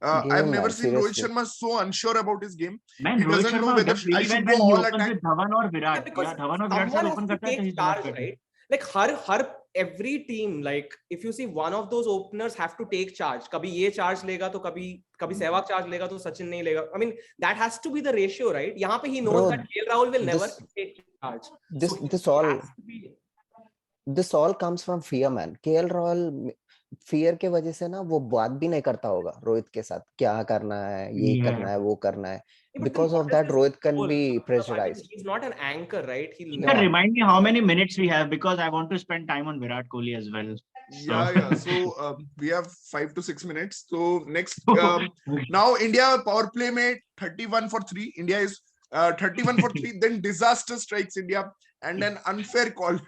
B: I have
C: game,
B: never
C: man.
B: Seen Rohit
C: Seriously.
B: Sharma so unsure about his game.
A: Man,
B: He
A: Rohit
B: doesn't know
A: Sharma
B: whether
A: does
B: I
A: really well
B: should go
A: when he
B: all
A: opens
B: attack.
A: with Dhawan or
D: Yeah,
A: Virat.
D: because
A: Yeah, Dhawan or Virat
D: someone
A: साथ
D: has
A: open
D: to
A: करता है तो
D: take
A: he's much
D: charge,
A: better.
D: right? Like her every team, like if you see one of those openers have to take charge. कभी ये charge लेगा तो कभी Sehwag charge लेगा तो सचिन नहीं लेगा. I mean that has to be the ratio, right? यहाँ पे he knows
C: Bro,
D: that KL Rahul will never
C: this
D: take charge.
C: this
D: So
C: this
D: he
C: all
D: has to be.
C: this all comes from fear, man. KL Rahul fear के वजह से ना वो बात भी नहीं करता होगा रोहित के साथ, क्या करना है, ये करना
A: Yeah.
C: है, वो करना है.
D: Yeah, but then
C: Because
D: what
C: of
D: is
C: that,
D: his
C: Rohit can
D: goal?
C: be
D: I mean,
C: pressurized.
D: he's not an anchor, right? He'll
A: You
D: never.
A: can remind me how many minutes we have because I want to spend time on Virat Kohli as well.
B: Yeah. So we have 5 to 6 minutes. So next, now India power play में 31 for 3. India is 31 for 3. Then disaster strikes India and an unfair call.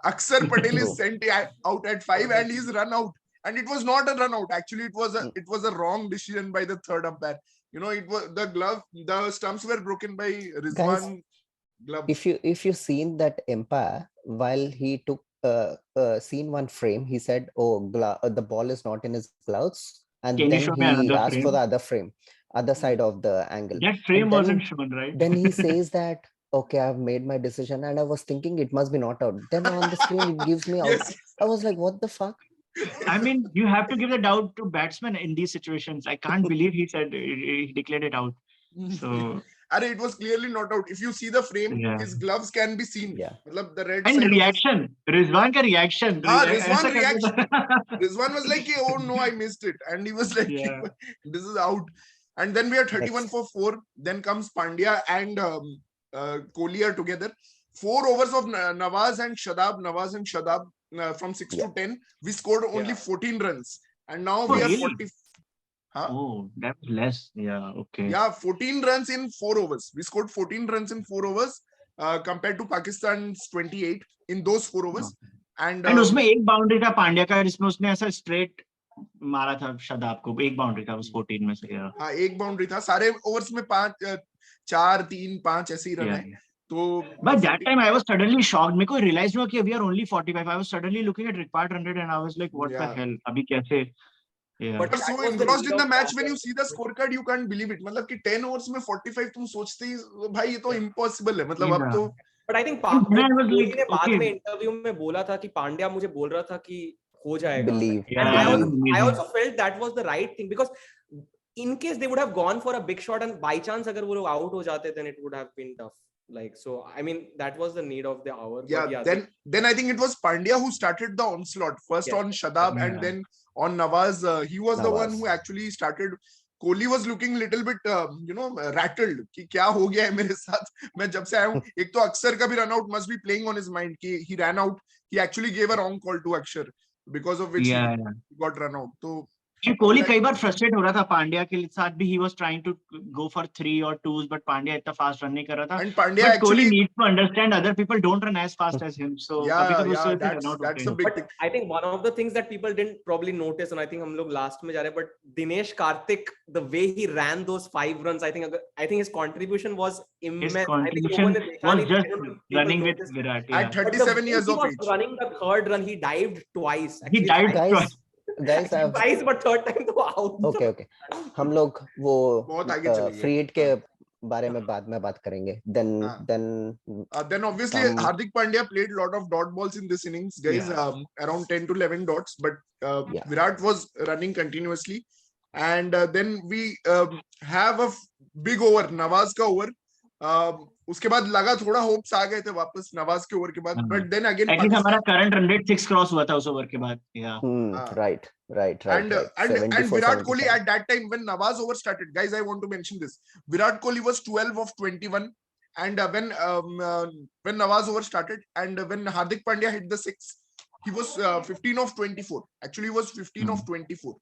B: Akshar Patel
C: True.
B: is sent out at 5 and he's run out. And it was not a run out. Actually, it was a wrong decision by the third umpire. You know, it was the stumps were broken by Rizwan glove.
C: If you seen that empire while he took seen one frame, he said, "Oh, the ball is not in his gloves," and
A: Can you
C: then
A: show me
C: he
A: another
C: asked for
A: frame?
C: the other frame, other side of the angle.
A: That frame
C: And
A: wasn't shown, right?
C: then he says that, "Okay, I've made my decision," and I was thinking it must be not out. Then on the screen it gives me out.
B: Yes.
C: I was like, "What the fuck?"
A: I mean, you have to give the doubt to batsmen in these situations. I can't believe he said he declared it out. So
B: It was clearly not out. If you see the frame,
A: yeah.
B: his gloves can be seen.
C: Yeah.
B: मतलब the red
A: And
B: side
A: reaction, Rizwan ka reaction.
B: Rizwan
A: ऐसा करता
B: reaction.
A: था.
B: Rizwan was like, "Oh no, I missed it," and he was like,
A: Yeah.
B: "This is out." And then we are 31
C: Next.
B: for 4. Then comes Pandya and Kohli are together. 4 overs of Nawaz and Shadab from 6
C: Yeah.
B: to 10. We scored only
D: Yeah.
B: 14 runs, and now
A: Oh,
B: we are
A: really?
B: 40. Huh?
A: Oh, that was less. Yeah, okay.
B: Yeah, 14 runs in 4 overs. We scored 14 runs in 4 overs compared to Pakistan's 28 in those 4 overs. And
A: उसमें एक boundary था पांड्या का जिसमें उसने ऐसा straight मारा था शदाब को. एक बाउंड्री था उस 14 में से.
B: हाँ, एक बाउंड्री था. सारे ओवर्स में 5 4 3 5 ऐसे ही रन है. तो
A: But that time I was suddenly shocked. मेरे को realize हुआ कि we are only 45. I was suddenly looking at required run rate and I was like, what the hell? अभी कैसे? Yeah.
D: But
B: But
D: that
B: so
D: was the
B: engrossed
D: need
B: in the
D: of
B: match, when
D: Pandya.
B: you see the scorecard, you can't believe it. मतलब कि 10 overs में 45 तुम सोचते ही भाई ये तो impossible है. मतलब अब तो.
D: But I think
A: then I was
D: Kohli
A: like,
D: ने बाद
A: okay.
D: में इंटरव्यू में बोला था कि पांड्या मुझे बोल रहा था कि हो जाएगा.
C: Believe.
D: And I
C: Believe.
D: also felt that was the right thing because in case they would have gone for a big shot and by chance अगर वो लोग out हो जाते then it would have been tough. Like so, I mean that was the need of the hour.
B: Yeah,
D: but
B: then I think it was Pandya who started the onslaught first on Shadab and then on Nawaz. He was the one who actually started. Kohli was looking little bit rattled कि क्या हो गया है मेरे साथ. मैं जब से आया हूँ, एक तो अक्षर का भी run out must be playing on his mind कि he ran out. He actually gave a wrong call to Akshar because of which he got run out. तो
A: कोहली कई बार फ्रस्ट्रेट हो रहा था पांड्या के साथ भी. he was trying to go for 3 or 2s but Pandya इतना फास्ट रन नहीं कर रहा था.
B: And Pandya
A: but
B: actually
A: Kohli needs to understand other people don't run as fast as him. So कभी-कभी उससे run out
B: that's
A: होते
B: the
A: हैं.
B: big thing.
D: I think one of the things that people didn't probably notice, and I think हम लोग last में जा रहे हैं, but Dinesh Karthik, the way he ran those 5 runs, I think his contribution was immense.
A: His contribution was just running with Virat.
B: At 37 years of age.
D: He was running the third run. He dived twice.
A: He dived twice.
C: Guys, I've
D: twice, but third time तो out.
C: Okay. हम लोग वो
B: बहुत आगे चले गए.
C: free hit के बारे में बाद में बात करेंगे. Then
B: obviously Hardik Pandya played a lot of dot balls in this innings, guys. Around 10 to 11 dots, but Virat was running continuously. And then we have a big over, Nawaz का over. उसके बाद लगा थोड़ा hopes आ गए थे वापस नवाज के over के बाद. बट देन अगेन
A: एटलीस्ट हमारा करंट रन रेट 6 क्रॉस हुआ था उस ओवर के बाद.
C: Right.
B: And Virat Kohli at that time when Nawaz over started, guys, I want to mention this. Virat Kohli was 12 of 21, and when Nawaz over started, and when Hardik Pandya hit the 6, he was 15 of 24. Actually, he was 15 of 24,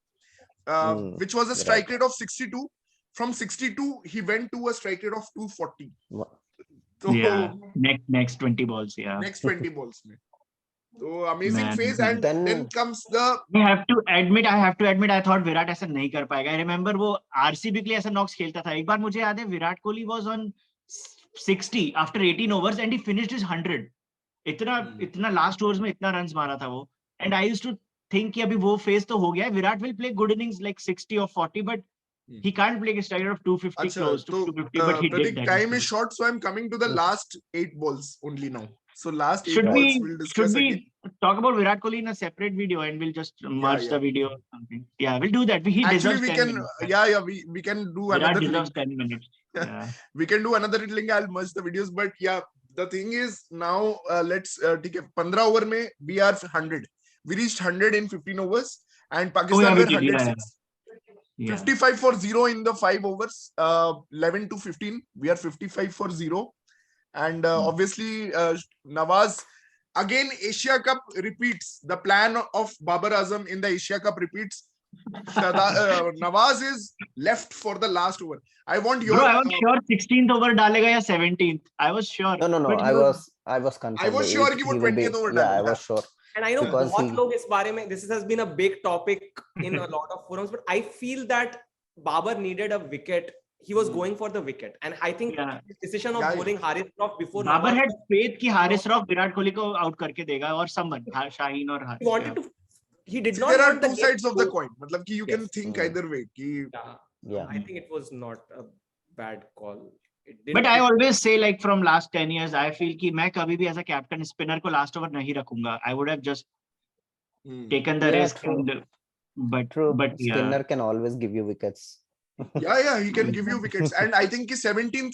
B: which was a strike rate of 62. From 62, he went to a strike rate of 240. तो
A: next 20 balls, yeah.
B: next 20 balls में. So amazing
A: Man,
B: phase, and then comes the.
A: I have to admit, I thought Virat ऐसा नहीं कर पाएगा. I remember वो RCB के लिए ऐसा knocks खेलता था. एक बार मुझे याद है Virat Kohli was on 60 after 18 overs and he finished his 100. इतना last overs में इतना runs मारा था वो. And I used to think कि अभी वो phase तो हो गया है. Virat will play good innings like 60 or 40, but he can't play a strike of 250 close to 250. But he
B: Pratik,
A: did that.
B: Time is short, so I'm coming to the last 8 balls only now. So last 8
A: Should
B: balls
A: we
B: we'll discuss again.
A: talk about Virat Kohli in a separate video and we'll just merge the video or something? Yeah, we'll do that. He
B: Actually,
A: deserves
B: we
A: 10
B: can.
A: minutes.
B: We can do
A: Virat
B: another
A: deserves
B: link.
A: 10 minutes. Yeah.
B: We can do another link. I'll merge the videos. But yeah, the thing is now let's take 15 over mein we are 100. We reached 100 in 15 overs and Pakistan were 106. 55 for 0 in the 5 overs. 11 to 15. We are 55 for 0. And obviously Nawaz. Again, Asia Cup repeats. The plan of Babar Azam in the Asia Cup repeats. Nawaz is left for the last over. I want your.
A: Bro, I was sure 16th over डालेगा या 17th. I was sure.
C: No. I was confident.
B: I was sure कि वो 20th over
C: Yeah, I was sure.
D: And I know बहुत लोग इस बारे में, this has been a big topic in a lot of forums, but I feel that Babar needed a wicket. He was going for the wicket, and I think his decision of bowling Haris Rauf before
A: Babar had faith कि Haris Rauf Virat Kohli को out करके देगा और someone Shaheen or Haris.
D: He wanted to. He did not.
B: There are two sides of the coin. मतलब कि you can think either way.
D: Yeah. I think it was not a bad call.
A: But I always say, like from last 10 years, I feel कि मैं कभी भी as a captain spinner को last over नहीं रखूंगा. I would have just taken the risk. But
C: spinner can always give you wickets.
B: Yeah, he can give you wickets. And I think 17th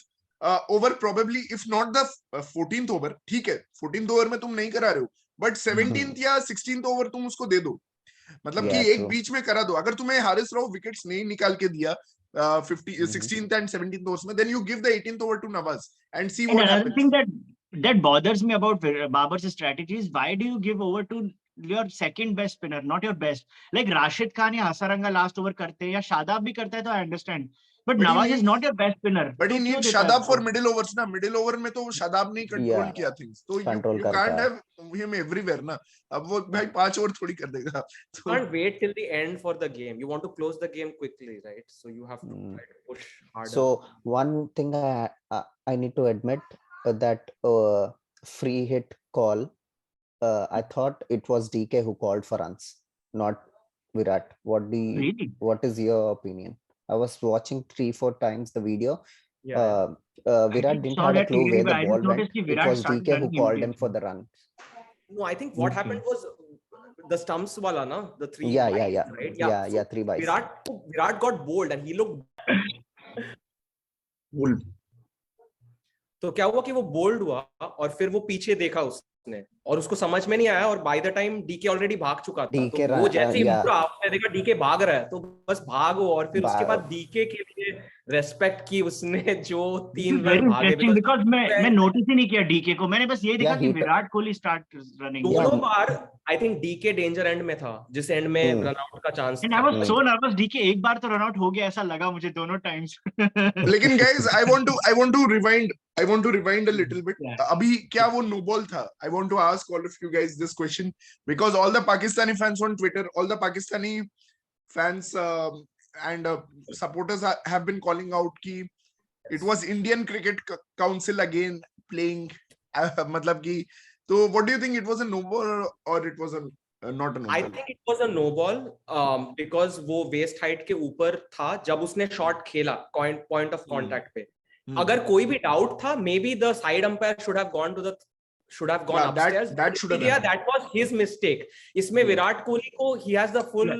B: over probably, if not the 14th over, ठीक है, 14th over में तुम नहीं करा रहे हो, but 17th या 16th over तुम उसको दे दो. मतलब कि एक बीच में करा दो. अगर तुम्हें हारिस राव विकेट्स नहीं निकाल के दिया 16th and 17th overs में, then you give the 18th over to Nawaz and see what happens.
A: Another thing that bothers me about Babar's strategy is why do you give over to your second best spinner, not your best? Like Rashid Khan या Hasaranga last over करते हैं या शादाब भी करता है तो I understand. But Nawaz is not your best spinner.
B: But he needs Shadab for middle overs ना. Middle over में तो Shadab ने control किया things. So you can't have him everywhere ना. अब वो भाई 5 over थोड़ी कर देगा.
D: You can't wait till the end for the game. You want to close the game quickly, right? So you have to try to push harder.
C: So one thing I need to admit that free hit call. I thought it was DK who called for runs, not Virat. What is your opinion? I was watching 3-4 times the video. Virat didn't have a clue where the ball went. It was DK who called him for the run.
D: No, I think what happened was the stumps wala na, the 3
C: yeah,
D: right?
C: Yeah, 3 byes.
D: Virat got bowled and he looked
B: bold.
D: तो क्या हुआ कि वो bold हुआ और फिर वो पीछे देखा उसने और उसको समझ में नहीं आया और by the time DK already भाग चुका था. तो वो जैसे ही पूरा आपने देखा डीके भाग रहा है तो बस भागो और फिर उसके बाद डीके के लिए रेस्पेक्ट की उसने जो 3 रन भागे.
A: बिकॉज़ मैं नोटिस ही नहीं किया डीके को. मैंने बस ये देखा कि विराट कोहली स्टार्ट रनिंग.
D: दोनों बार I think DK danger end में था जिस एंड में रन आउट का चांस था.
A: And I was so nervous. DK एक बार तो रन आउट हो गया ऐसा लगा मुझे दोनों टाइम्स.
B: लेकिन guys I want to rewind a little bit. अभी क्या वो नो बॉल था? I want to ask all of you guys this question because all the Pakistani fans on Twitter, all the Pakistani fans and supporters have been calling out ki it was Indian Cricket Council again playing. मतलब कि तो what do you think, it was a no ball or it was a not a no ball?
D: I think it was a no ball because वो waist height के ऊपर था जब उसने shot खेला point of contact पे. अगर कोई भी doubt था, maybe the side umpire should have gone upstairs.
B: That should have happened.
D: That was his mistake. इसमें विराट कोहली को he has the full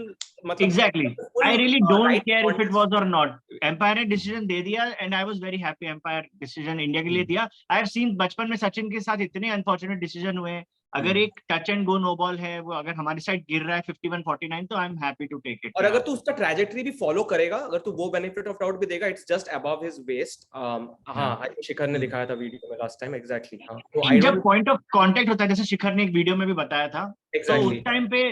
A: Exactly. I really don't care if it was or not. Empire ने decision दे दिया and I was very happy Empire decision India के लिए दिया. I have seen बचपन में सचिन के साथ इतने unfortunate decision हुए. अगर एक touch and go no ball है वो अगर हमारी साइड गिर रहा है 51-49 तो I am happy to take it.
D: और अगर तू उसका ट्रैजेक्टरी भी फॉलो करेगा, अगर तू वो बेनिफिट ऑफ डाउट भी देगा, it's just above his waist. हां, शिखर ने दिखाया था वीडियो में लास्ट टाइम. एग्जैक्टली. हां, तो
A: जब पॉइंट ऑफ कांटेक्ट होता है जैसे शिखर ने एक वीडियो में भी बताया था, तो उस टाइम पे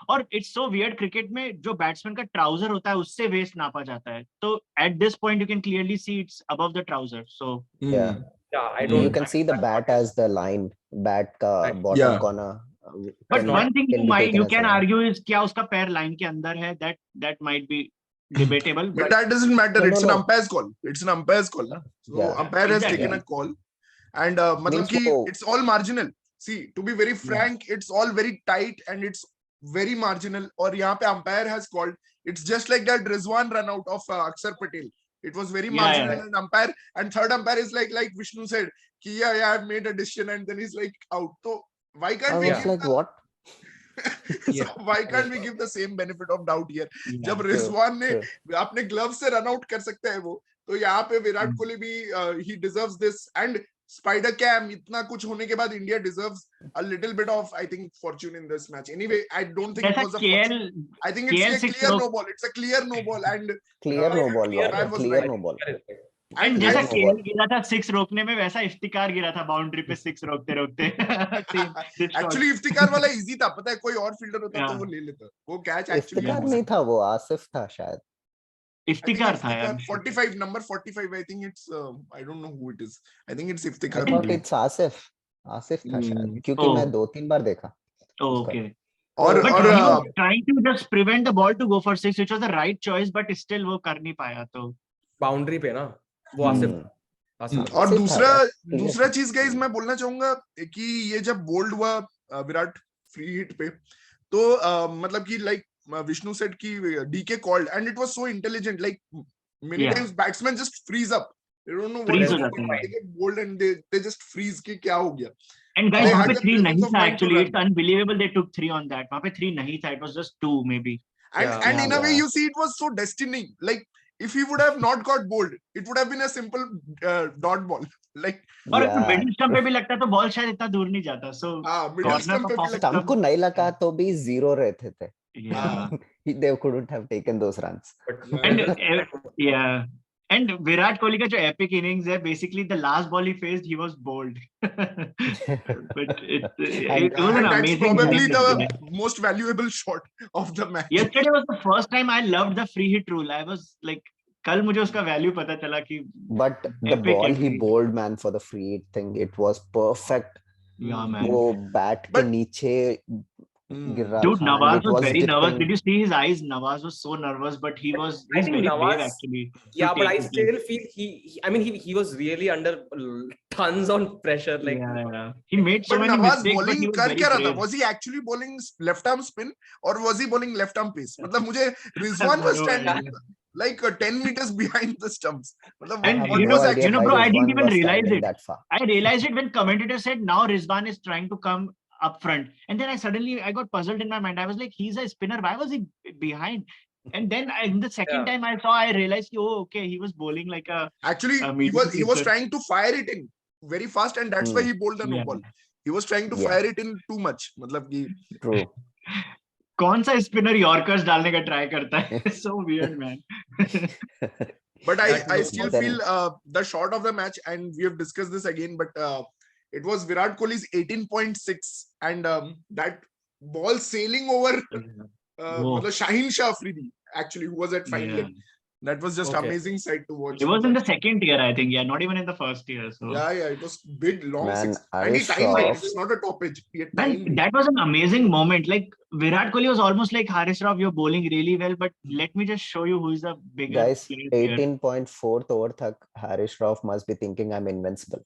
A: और इट्स सो वियर्ड क्रिकेट में जो बैट्समैन का ट्राउजर होता है उससे वेस्ट नापा जाता है, तो at this point you can clearly see it's above the trouser, so
C: Yeah.
D: Yeah, I
C: You
D: don't.
C: can see the bat as the line, bat ka
D: Right.
C: bottom
B: Yeah.
C: corner.
A: But one thing
C: can be taken
A: you
C: as
A: can
C: a line.
A: Argue is क्या उसका पैर line के अंदर है, that might be debatable,
B: But
A: but
B: that doesn't matter.
C: No,
B: It's
C: no,
B: an
C: no.
B: umpire's call. It's an umpire's call, na? So
C: Yeah.
B: umpire has
A: Exactly.
B: taken a call, and matlab
C: Means
B: ki
C: wo,
B: it's all marginal. See, to be very frank, it's all very tight and it's very marginal. Or यहाँ पे umpire has called. It's just like that Rizwan run out of Akshar Patel. It was very marginal, and umpire and third umpire is like Vishnu said, ki yeah, I've made a decision, and then he's like out. So why
C: I
B: can't we
C: was
B: give
C: like,
B: the
C: what?
B: so why can't we give the same benefit of doubt here? जब
C: True,
B: Rizwan ने
C: true.
B: अपने glove से run out कर सकता है वो, तो यहाँ पे विराट कोहली भी he deserves this, and spider cam इतना कुछ होने के बाद India deserves a little bit of, I think, fortune in this match. Anyway, I don't think it
A: जैसा
B: was a
A: KL
B: fortune. I think it's a
A: six
B: clear
A: लोग
B: no ball. It's a clear no ball, and
C: Clear no ball,
D: clear
C: Lord.
B: was
C: Clear
B: right.
C: no ball.
A: And
B: And
A: जैसा
C: no
A: KL
C: ball.
A: गिरा था six रोकने में, वैसा इफ्तिकार गिरा था boundary पे सिक्स रोकते रोकते
B: एक्चुअली इफ्तिकार वाला इजी था, पता है, कोई और फील्डर होता तो वो ले लेता वो कैच. एक्चुअली
C: इफ्तिकार नहीं था वो, आसिफ था शायद.
A: इफ्तिकार था यार.
B: 45 number 45, I think it's I don't know who it is. I think it's
C: I
B: Iftikhar.
C: thought it's Asif. Asif था शायद, क्योंकि मैं 2-3 बार देखा.
A: ओके.
B: और
A: But
B: और
A: he was trying to just prevent the ball to go for six, which was the right choice, but still वो कर नहीं पाया. तो
D: बाउंड्री पे ना वो आसिफ
B: और
C: आसिफ
B: दूसरा
C: था, clear
B: दूसरा
C: था.
B: चीज गाइस मैं बोलना चाहूंगा कि ये जब बोल्ड हुआ विराट फ्री हिट पे, तो मतलब कि लाइक विष्णु सेड कि DK called and it was so intelligent, like many times batsman just freeze up, they don't know what
A: Freeze
B: is
A: हो जाते हैं.
B: They get bowled and they just freeze कि क्या हो गया.
A: And guys,
B: They
A: वहाँ
B: had
A: पे
B: the
A: 3
B: presence
A: नहीं
B: of
A: था
B: mind to
A: actually.
B: run.
A: It's unbelievable they took 3 on that. वहाँ पे 3 नहीं था. It was just 2 maybe.
B: And in a way
C: yeah.
B: you see it was so destiny, like if he would have not got bowled, it would have been a simple dot ball, like
A: और
C: Yeah.
A: Middle stump पे भी लगता तो ball शायद इतना दूर नहीं जाता. So
B: middle
A: corner
B: stump पे
A: का
B: भी लगता.
C: स्टंप को नहीं लगा तो भी 0 रहते थे.
A: Yeah.
C: They couldn't have taken those runs.
A: And yeah. And Virat Kohli का जो epic innings है, basically the last ball he faced, he was bowled. But it was an
B: And that's
A: amazing
B: probably
A: innings
B: the
A: yesterday.
B: most valuable shot of the match.
A: Yesterday was the first time I loved the free hit rule. I was like, कल मुझे उसका value पता चला कि
C: But the
A: Epic,
C: ball he
A: epic.
C: bowled, man, for the free hit thing, it was perfect.
A: yeah man.
C: वो bat के
B: But-
C: नीचे गिर रहा
A: Dude,
C: था, and
A: Nawaz
C: it
A: was very nervous.
C: dipping.
A: Did you see his eyes? Nawaz was so nervous, but he was
D: I
A: he's
D: think
A: very brave
D: Nawaz-
A: actually. to
D: Yeah, but
A: take
D: I
A: it.
D: still feel I mean he was really under tons on pressure, like
A: yeah. He made so
B: But
A: many
B: Nawaz
A: mistakes, but
B: bowling
A: he was
B: कर
A: very
B: क्या रहा था?
A: brave.
B: Was he actually bowling left arm spin or was he bowling left arm pace? मतलब मुझे Rizwan was
A: No
B: standing
A: idea.
B: like 10 meters behind the stumps. मतलब
C: I
A: And
C: have
B: what
A: you
C: no
A: know,
B: was
C: idea
A: you know,
C: why
A: bro, I didn't
C: Rizwan
A: even
C: was
A: realize
C: standing
A: it.
C: that far.
A: I realized it when commentator said now Rizwan is trying to come up front, and then I got puzzled in my mind. I was like, he's a spinner. Why was he behind? And then in the second time I saw, I realized, oh, okay, he was bowling like a
B: actually
A: medium
B: he was
A: pacer.
B: trying to fire it in very fast, and that's why he bowled the no
A: Yeah.
B: ball. He was trying to
C: Yeah.
B: fire it in too much. मतलब कि
C: True.
A: कौन सा spinner yorkers डालने का try करता है? So weird, man.
B: But
D: That
B: I
D: no
B: still
C: ball.
B: feel the shot of the match, and we have discussed this again, but it was Virat Kohli's 18.6, and that ball sailing over
A: Whoa.
B: मतलब Shaheen Shah Afridi, actually, who was at fine
A: Yeah.
B: leg. That was just
D: Okay.
B: amazing sight to watch.
A: It was in the second tier, I think. Yeah, not even in the first tier. So
B: Yeah, it was big, long
C: Man,
B: six. And he
C: Harish
B: timed it.
C: Shroff.
B: It's not a top edge. He had
A: man,
B: timed it.
A: that was an amazing moment. Like Virat Kohli was almost like Harish Rav, you're bowling really well, but let me just show you who is the bigger
C: Guys,
A: player here.
C: 18.4th over तक Harish Rauf must be thinking I'm invincible.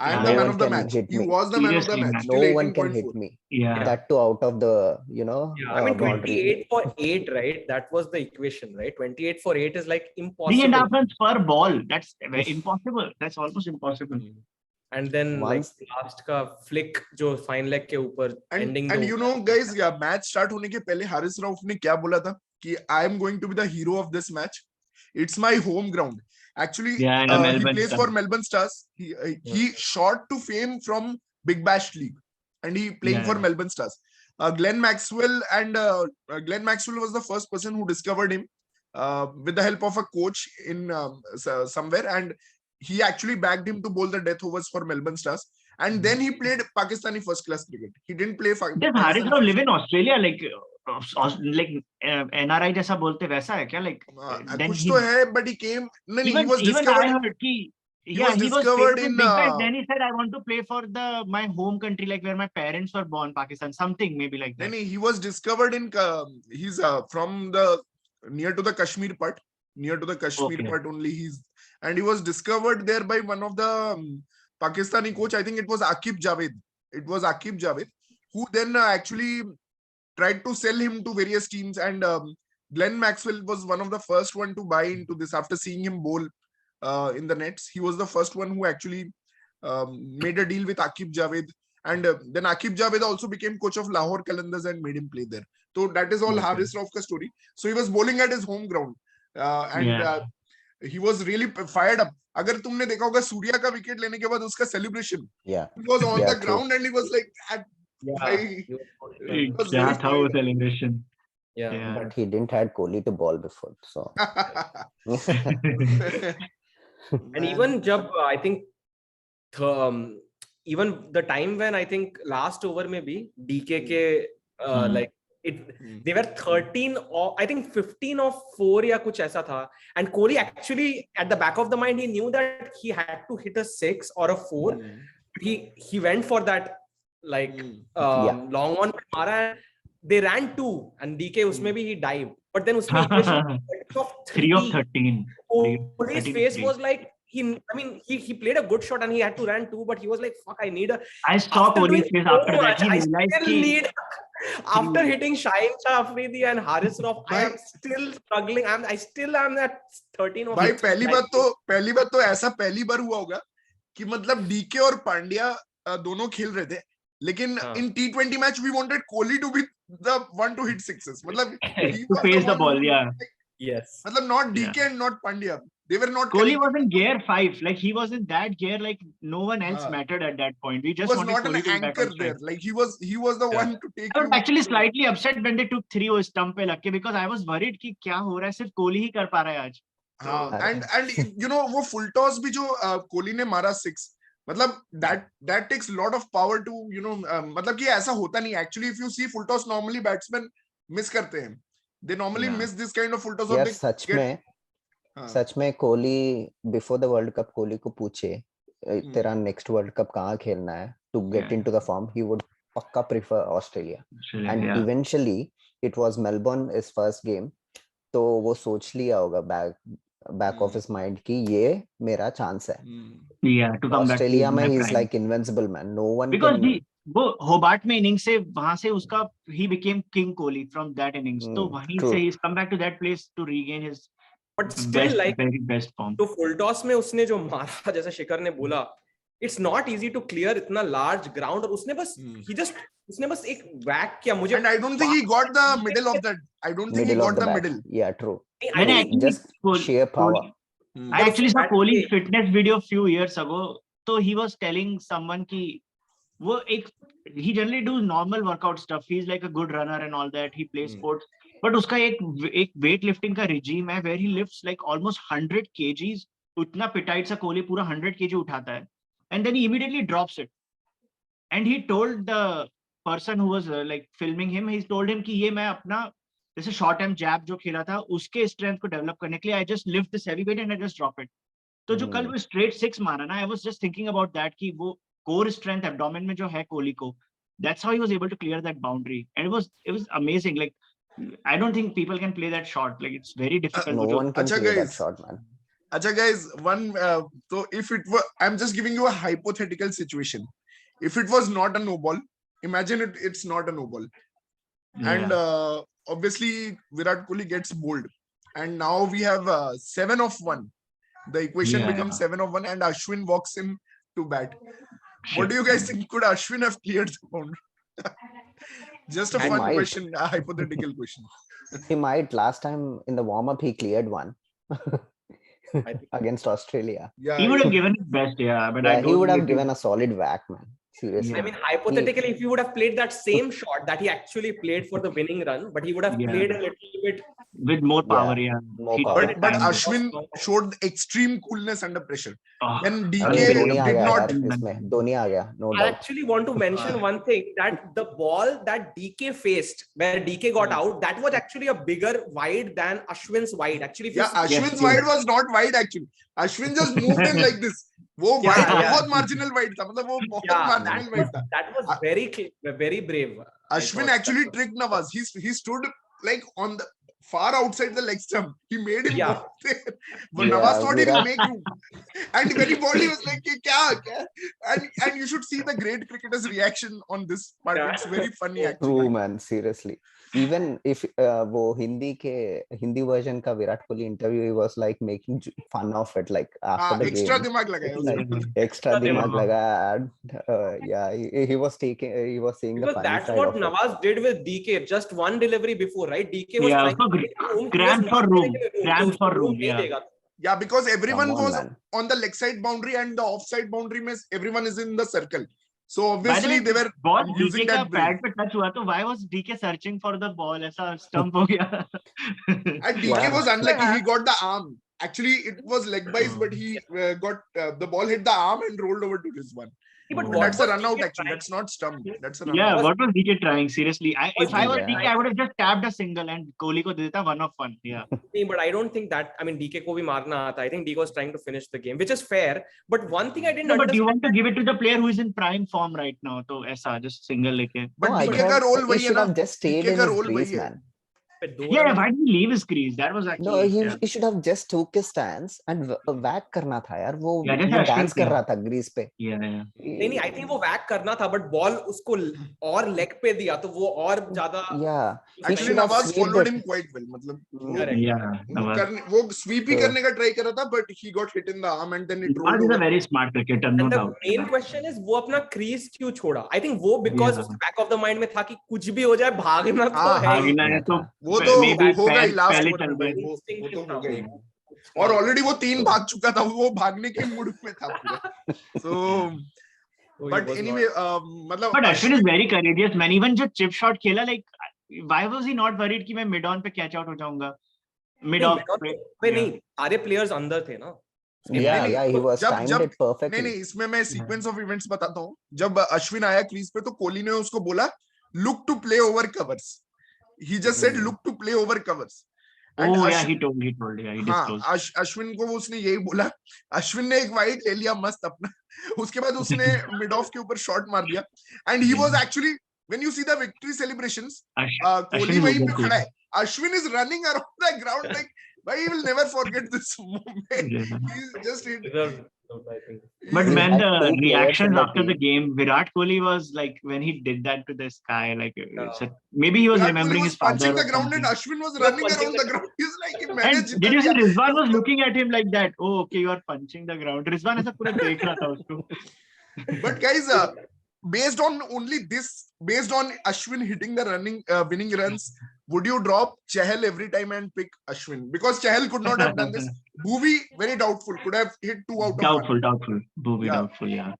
B: I am
A: No
B: the man
C: one
B: of the
C: can
B: match.
C: hit
B: He
C: me.
B: was the man of the
A: Seriously,
B: match.
A: man.
C: No
B: Till
C: one can
B: 18.4.
C: hit me.
A: Yeah.
C: That too out of the,
D: yeah, I mean
C: boundary.
D: 28 for 8, right? That was the equation, right? 28 for 8 is like
A: 3.5
D: impossible.
A: runs per ball. That's impossible. That's almost impossible.
D: And then
C: Once-
D: like last का flick जो fine leg के ऊपर ending
B: And
D: the
B: you know, guys, yeah, match start होने के पहले हारिस राउफ ने क्या बोला था कि I am going to be the hero of this match. It's my home ground. Actually,
A: Yeah,
B: he
A: Melbourne
B: plays
A: Stars.
B: for Melbourne Stars. He shot to fame from Big Bash League, and he playing for
A: Yeah.
B: Melbourne Stars. Glenn Maxwell was the first person who discovered him with the help of a coach in somewhere, and he actually bagged him to bowl the death overs for Melbourne Stars. And then he played Pakistani first class cricket. He didn't play
A: Does Haris
B: Pakistani
A: Rav
B: first
A: live in Australia? Like NRI जैसा बोलते वैसा है क्या? Like then
B: कुछ
A: he
B: तो है, but he came. No, he was
A: even I
B: discovered.
A: heard कि
B: He
A: yeah,
B: was
A: he was
B: discovered
A: famous
B: in.
A: big time. Then he said, I want to play for my home country, like where my parents were born, Pakistan, something maybe like that.
B: Then he was discovered in. He's from the near to the Kashmir part. Near to the Kashmir
A: Okay.
B: part only. And he was discovered there by one of the Pakistani coach. I think it was Aqib Javed. It was Aqib Javed who then actually tried to sell him to various teams. And Glenn Maxwell was one of the first one to buy into this after seeing him bowl in the nets. He was the first one who actually made a deal with Aqib Javed. And then Aqib Javed also became coach of Lahore Qalandars and made him play there. So that is all
A: Okay.
B: Haris Rauf's story. So he was bowling at his home ground. He was really fired up. अगर तुमने देखा होगा सूर्या का wicket लेने के बाद उसका celebration, he was on the ground and he was like that.
A: क्या था वो celebration?
D: Yeah.
C: But he didn't had Kohli to ball before, so.
D: And even jab I think even the time when I think last over maybe DK ke like they were 13 or I think 15 or 4 या कुछ ऐसा था. And Kohli actually at the back of the mind he knew that he had to hit a 6 or a 4. But he went for that like long one पे मारा. They ran 2 and DK उसमें भी he dived. But then उसमें equation of
A: 3 of 13.
D: Kohli's face was like he played a good shot and he had to run 2, but he was like, fuck, I need a.
A: I saw Kohli's face after that. He realized
D: I still need. After hitting Shaheen Shah Afridi and Haris Rauf, I am still struggling. I still am at 13 or.
B: भाई पहली बात तो ऐसा पहली बार हुआ होगा कि मतलब डीके और पांड्या दोनों खेल रहे थे, लेकिन in T20 match we wanted Kohli to be the one to hit sixes. मतलब
A: to face the ball, yeah.
D: Yes.
B: मतलब not DK and not Pandya. They were not.
A: Kohli was in gear 5. Like he was in that gear. Like no one else mattered at that point. We just
B: was
A: wanted
B: not
A: Kohli
B: an anchor there. Like he was the one to take.
A: I was actually slightly upset when they took 3 वो stump पे लग के, because I was worried कि क्या हो रहा है, सिर्फ कोहली ही कर पा रहा है आज.
B: And you know वो full toss भी जो कोहली ने मारा 6, मतलब that takes a lot of power to मतलब कि ऐसा होता नहीं. Actually if you see full toss normally batsmen miss करते हैं. They normally miss this kind of full toss.
C: यार सच में Kohli before the World Cup Kohli को पूछे तेरा नेक्स्ट वर्ल्ड कप कहाँ खेलना है to get into the form, he would पक्का prefer Australia. And eventually it was Melbourne is first game, तो वो सोच लिया होगा बैक ऑफ हिज माइंड कि ये मेरा चांस है. ऑस्ट्रेलिया में ही is like invincible man, no one
A: because वो होबार्ट में इनिंग्स से वहां से उसका ही became king Kohli from that innings. तो वहीं से ही is come back to that place to regain his
D: But still, like
A: very best form.
D: तो full toss में उसने जो मारा, जैसे शिखर ने बोला, it's not easy to clear इतना large ground, और उसने बस एक whack किया. मुझे
B: and I don't think he got the middle of that. I don't think he got the middle.
C: Yeah, true.
A: मैंने
C: just sheer power.
A: I actually saw Kohli's fitness video few years ago. So he was telling someone कि वो he generally does normal workout stuff. He's like a good runner and all that. He plays sports. But उसका एक weight lifting का regime है where he lifts like almost 100 kgs. उतना petite सा कोहली पूरा 100 kg उठाता है, and then he immediately drops it. And he told the person who was like filming him, he told him कि ये मैं अपना जैसे शॉर्ट टाइम जैब जो खेला था उसके स्ट्रेंथ को डेवलप करने के लिए I just lift this heavy weight and I just drop it. तो जो कल वो स्ट्रेट 6 मारा ना, I was just thinking about that कि वो कोर स्ट्रेंथ एब्डोमेन में जो है कोहली को, that's how he was able to clear that boundary. And it was amazing. Like I don't think people can play that shot. Like it's very difficult.
C: No one can play that shot, man.
B: Acha guys, so if it were, I'm just giving you a hypothetical situation. If it was not a no ball, imagine it's not a no ball. And obviously Virat Kohli gets bowled. And now we have 7 of 1. The equation becomes 7 of 1 and Ashwin walks in to bat. What do you guys think? Could Ashwin have cleared the boundary? Just a fun question, a hypothetical question.
C: He might. Last time in the warm-up, he cleared one against Australia.
A: Yeah, he would have given his best, but he
C: would have given a solid whack, man. Seriously.
D: I mean, hypothetically, if he would have played that same shot that he actually played for the winning run, but he would have played a little bit
A: with more power. Yeah,
C: more
A: He
C: power.
A: took
B: But
A: time.
B: Ashwin showed extreme coolness under pressure.
A: Oh,
B: When
C: अरे
B: DK
C: Dhoni uh
B: did
C: गया
B: not,
C: यार इसमें धोनी आ गया no
D: I
C: doubt.
D: actually want to mention one thing, that the ball that DK faced, where DK got out, that was actually a bigger wide than Ashwin's wide. Actually, if you
B: yeah,
D: see,
B: Ashwin's wide was not wide actually. Ashwin just moved in like this. वो
D: Yeah,
B: wide
D: yeah.
B: बहुत marginal wide था, मतलब वो बहुत
D: yeah,
B: marginal wide था.
D: that was very brave. I
B: Ashwin
D: thought.
B: actually tricked Nawaz. He stood like on the far outside the leg stump. He made him
D: Yeah.
B: go there. But
C: Yeah,
B: Nawaz thought he'll
C: Virat-
B: make room. And when he bowled, he was like, kya? And you should see the great cricketer's reaction on this part.
D: Yeah.
B: It's very funny actually.
C: True man, seriously. Even if वो Hindi version का Virat Kohli interview, he was like making fun of it, like after the
B: Extra
C: game.
B: दिमाग लगाया
C: It's like
B: उसने.
C: extra
D: दिमाग.
C: दिमाग लगा and yeah, he was saying the
D: Because
C: funny
D: that's
C: side
D: what
C: of it.
D: Nawaz did with DK. Just one delivery before, right? DK was
A: Yeah,
D: trying
A: so
D: to make room. He was
A: cramped for
D: not
A: room.
D: getting room.
A: Cramped
D: तो
A: for
D: उसको
A: room,
D: नहीं
A: yeah.
D: देगा.
B: Yeah, because everyone
C: Come on,
B: was
C: man.
B: on the leg side boundary and the offside boundary means everyone is in the circle. So
A: By the
B: obviously
A: way,
B: they were
A: ball
B: using
A: DK का
B: that brain.
A: Pad पे touch हुआ तो why was DK searching for the ball? ऐसा stump हो गया.
B: And DK
C: Yeah.
B: was unlucky. He got the arm. Actually, it was leg wise, but he got the ball hit the arm and rolled over to Rizwan.
D: But
B: But
D: what
B: that's a
D: was
B: run out
D: DK
B: actually.
D: trying?
B: That's not stump. That's a run
A: Yeah,
B: out.
A: what was DK trying? Seriously, if I was
C: Yeah.
A: DK, I would have just tapped a single and Kohli को दे देता 1 of 1. Yeah.
D: नहीं, but I don't think that. I mean, DK को भी मारना आता. I think DK was trying to finish the game, which is fair. But one thing I didn't
A: No, but you
D: understand.
A: want to give it to the player who is in prime form right now. तो ऐसा just single लेके.
B: But
C: No, I
B: DK का
C: thought
B: role
C: he
B: वही है
C: should
B: ना.
C: have just stayed
B: DK
C: in
B: का
C: his
B: role
C: crease,
B: वही है.
C: man.
A: Yeah, why did he leave his crease? That was actually.
C: No,
A: yeah.
C: he should have just took his stance and whack करना था यार. वो
A: Yeah, जैसे Ashwin
C: dance कर
A: किया.
C: रहा था grease पे.
A: Yeah.
D: नहीं, I think वो whack करना था, but ball उसको और leg पे दिया, तो वो और ज़्यादा.
C: Yeah. He
B: Actually,
C: should have
B: Nawaz
C: swept
B: followed
C: it.
B: him quite well. मतलब
D: Correct.
A: Yeah.
B: वो sweep ही
C: So-
B: करने का try कर रहा था, but he got hit in the arm and then it
A: Nawaz
B: rolled
A: is a
B: over.
A: very smart cricketer, no
D: And the
A: doubt.
D: main question is वो अपना crease क्यों छोड़ा? I think वो because
A: Yeah.
D: उसके back of the mind में था कि कुछ भी हो जाए भागना तो
B: हाँ,
D: है ही.
A: भागना है तो
B: वो तो
A: maybe
B: होगा ही last
A: पहले
B: over
A: चल
B: में,
A: गए.
B: वो तो होगा ही.
D: Instinct
B: और ऑलरेडी वो 3 भाग चुका था, वो भागने के मूड में था पूरा. So but anyway, मतलब
A: But Ashwin is very courageous, man. Even जो chip shot खेला, like why was he not worried कि मैं mid on पे catch out हो जाऊंगा? Mid off पे
D: नहीं, सारे players अंदर थे ना.
C: Yeah, he was
B: जब-
C: timed
B: जब-
C: it perfectly.
B: नहीं इसमें मैं सीक्वेंस ऑफ इवेंट्स बताता हूँ. जब अश्विन आया क्रीज पे तो कोहली ने उसको बोला look to play over covers. He just said look to play over covers.
A: Oh yeah, he told, yeah, he disclosed.
B: हाँ, अश्विन को वो उसने यही बोला. अश्विन ने एक वाइड ले लिया मस्त अपना. उसके बाद उसने मिड ऑफ के ऊपर शॉट मार दिया. And he was actually when you see the victory celebrations, Kohli
A: Ashwin is
B: वहीं पे
A: very
B: खड़ा है. Ashwin is running around the ground like, why he will never forget this moment.
A: Yeah.
B: He's just hit.
D: I think.
A: But
C: He
A: man,
C: had
A: the
C: two players in
A: reactions
C: the
A: after the
C: team.
A: game, Virat Kohli was like when he did that to the sky, like maybe he was
B: Virat Kohli
A: remembering
B: was
A: his father.
B: punching
A: or
B: the ground and
A: something.
B: Ashwin was
D: He was
B: running
D: punching
B: around
D: the
B: the ground. He's like,
A: And
B: मैंने जिता
A: did you see
B: दिया.
A: Rizwan was looking at him like that? Oh, okay, you are punching the ground. Rizwan ऐसा पूरा देख रहा था उसको.
B: But guys, based on only this, based on Ashwin hitting the winning runs, would you drop Chahal every time and pick Ashwin? Because Chahal could not have done this. Bhuvi, very doubtful, could have hit 2 out of 1.
A: Doubtful. Bhuvi,
B: Yeah.
A: doubtful, yeah.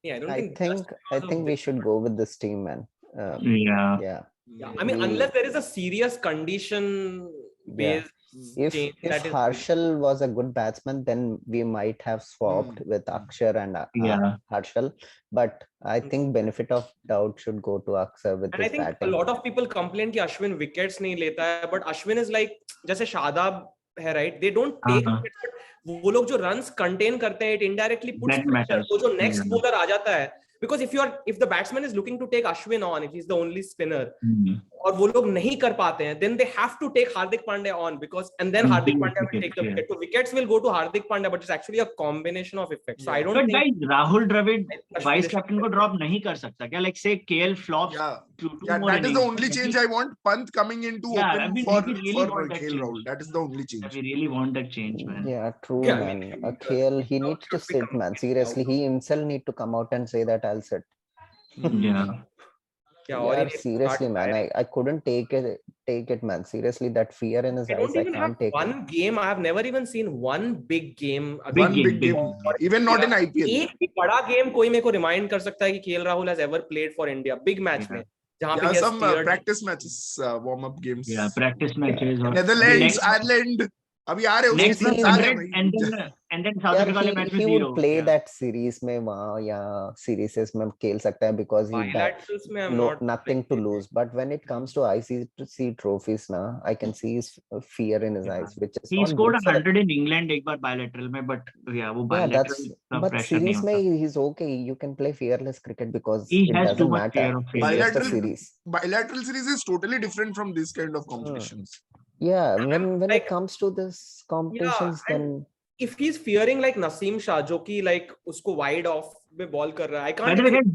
D: Yeah, I don't
C: I
D: think.
C: think
D: because of
C: we should go with this team, man.
A: Yeah.
C: Yeah.
D: Yeah, I mean, unless there is a serious condition based
C: If
D: change
C: if
D: that is.
C: Harshal was a good batsman, then we might have swapped with Akshar and
A: Yeah.
C: Harshal. But I think benefit of doubt should go to Akshar with
D: And I
C: his
D: think
C: batting.
D: a lot of people complain कि Ashwin wickets नहीं लेता है, but Ashwin is like जैसे शादाब है, right? They don't take wickets, but वो लोग जो runs contain करते हैं, it indirectly puts
A: That
D: pressure.
A: matters.
D: तो जो next
A: Yeah.
D: bowler आ जाता है, because if the batsman is looking to take Ashwin on, if he's the only spinner, और वो लोग नहीं कर पाते हैं, then they have to take Hardik Pandya on and then Hardik Pandya will take the wicket. So wickets will go to Hardik Pandya, but it's actually a combination of effects. So I don't
A: But
D: think.
A: guys, Rahul Dravid
D: Ashwin
A: vice
D: is-
A: captain को drop नहीं कर सकता क्या? Like say KL flops.
B: Yeah.
A: two
B: Yeah,
A: more
B: that is the
A: innings.
B: only change I want. Pant coming into
A: Yeah,
B: open
A: I mean,
B: for
A: we really want that
B: KL
A: change.
B: Rahul. That is the only
A: Yeah,
B: change.
A: we really want that change, man.
C: Yeah, true,
D: Yeah, I
C: man.
D: mean,
C: KL, he needs to sit, man. Seriously, he himself need to come out and say that I'll sit.
A: Yeah.
C: Yeah, seriously, man. I couldn't take it, man. Seriously, that fear in his
D: I
C: eyes,
D: don't
C: I
D: even have
C: can't take it.
D: one game. I have never even seen one big game.
B: One big game, even not in IPL.
D: एक भी बड़ा game कोई मेरे को remind कर सकता है कि KL Rahul has ever played for India big match में जहाँ पे he has
B: some
D: steered.
B: practice matches, warm up games.
A: Yeah, practice matches.
B: Netherlands, Ireland. अभी आ रहे
A: next
B: उसमें
A: 100 and then South Africa वाले match में
C: he
A: 0.
C: would play that series में वहाँ या series में खेल सकता है because he
D: bilaterals में I'm
C: no
D: not
C: nothing to lose. But when it comes to ICC trophies now, I can see his fear in his eyes, which is
A: he
C: not
A: scored
C: good
A: 100 in England एक बार bilateral में, but वो bilateral
C: but
A: pressure
C: series
A: नहीं होता.
C: में he's okay. You can play fearless cricket because
A: He
C: it
A: has
C: doesn't
A: too much
C: matter.
A: fear of
C: It's
A: failure.
C: just a series.
B: Bilateral series is totally different from this kind of competitions.
C: Yeah, when
D: like,
C: it comes to this competitions, then
D: if he's fearing like Naseem Shah जो कि like उसको wide off में ball कर रहा है, I
A: By
D: can't
A: the way,
D: even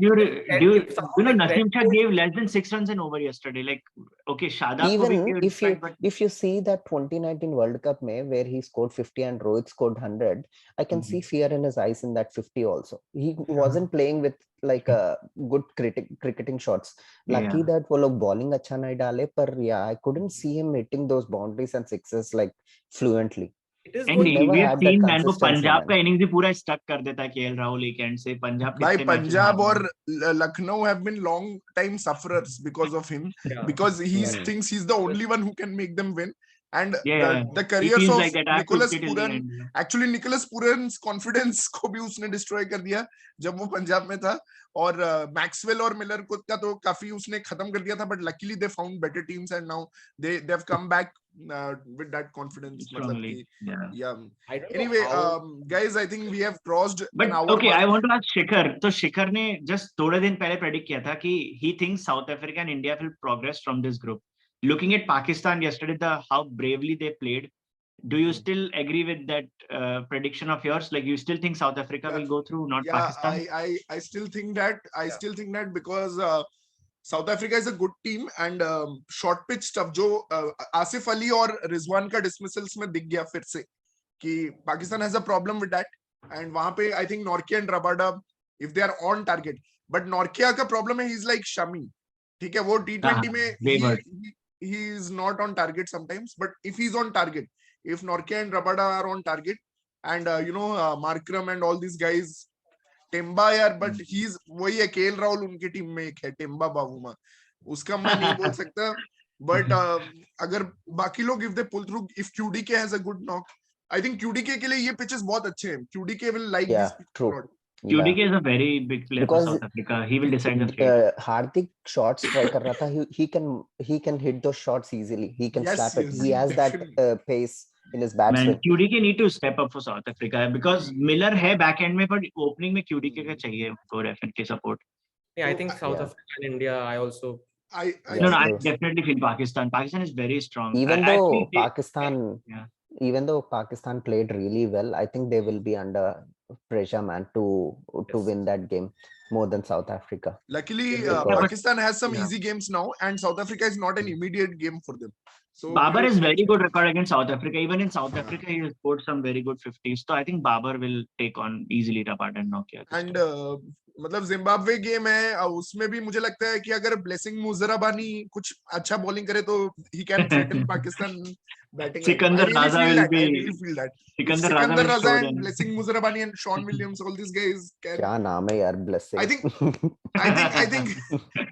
A: guys, you know
D: like
A: Naseem Shah gave less than 6 runs in over yesterday. Like, okay, Shadab को भी
C: even
A: give respect, but
C: if you see that 2019 World Cup में where he scored 50 and Rohit scored 100, I can see fear in his eyes in that 50 also. He wasn't playing with like a good cricketing shots. Lucky that वो लोग bowling अच्छा नहीं डाले, पर yeah, I couldn't see him hitting those boundaries and sixes like fluently.
A: and we have seen man वो पंजाब का innings भी पूरा stuck कर देता है KL Rahul एक end से. पंजाब
B: By
A: कितने matches
B: Punjab
A: हार
B: or Lucknow have been long time sufferers because of him, because he thinks he's the only one who can make them win. And the careers of
A: like
B: Nicholas Puran, actually Nicholas Puran's confidence को भी उसने destroy कर दिया जब वो पंजाब में था, और Maxwell और Miller को का तो काफी उसने खत्म कर दिया था, but luckily they found better teams and now they've come back with that confidence.
A: strongly.
B: Anyway, guys, I think we have crossed
A: but
B: an hour.
A: Okay, I want to ask Shikhar. तो शिखर ने just थोड़े दिन पहले predict किया था कि he thinks South Africa and India will progress from this group. Looking at Pakistan yesterday, how bravely they played, do you still agree with that prediction of yours? Like, you still think South Africa will go through, not Pakistan?
B: I still think that. Still think that because South Africa is a good team and short pitch stuff जो आसिफ अली और रिजवान का dismissals में दिख गया फिर से कि Pakistan has a problem with that, and वहाँ पे I think Nortje and Rabada, if they are on target, but Nortje का problem है, he's like Shami, ठीक है, वो T20 में he is not on target sometimes, but if he's on target, if Nortje and Rabada are on target, and Markram and all these guys, Temba यार, but he is वही है, KL Rahul उनकी team में एक है Temba Bavuma, उसका मैं नहीं बोल सकता, बट अगर बाकी लोग if they pull through, if QDK has a good knock, I think QDK के लिए ये पिचेस बहुत अच्छे हैं. QDK will like this pitch.
A: QDK is a very big player for South Africa. He will decide the fate.
C: Hardik shots try कर रहा था. He can hit those shots easily. He can slap it. He has that pace in his bat swing.
A: QDK need to step up for South Africa because Miller है back end में, but opening में QDK का चाहिए उनको definitely support.
D: Yeah, I think South Africa and India. I also.
A: I definitely feel Pakistan. Pakistan is very strong.
C: Even though Pakistan played really well, I think they will be under pressure, man, to win that game more than South Africa.
B: Luckily, Pakistan has some easy games now, and South Africa is not an immediate game for them. So
A: Babar is very good record against South Africa. Even in South Africa, he has scored some very good 50s. So I think Babar will take on easily Rabada and Nortje.
B: And मतलब Zimbabwe game है, उसमें भी मुझे लगता है कि अगर blessing Muzarabani कुछ अच्छा बॉलिंग करे तो he can threaten Pakistan batting.
A: Sikandar Raza will be.
B: I really feel that. Sikandar Raza and Blessing Muzarabani and Sean Williams, all these guys can.
C: क्या नाम है यार Blessing?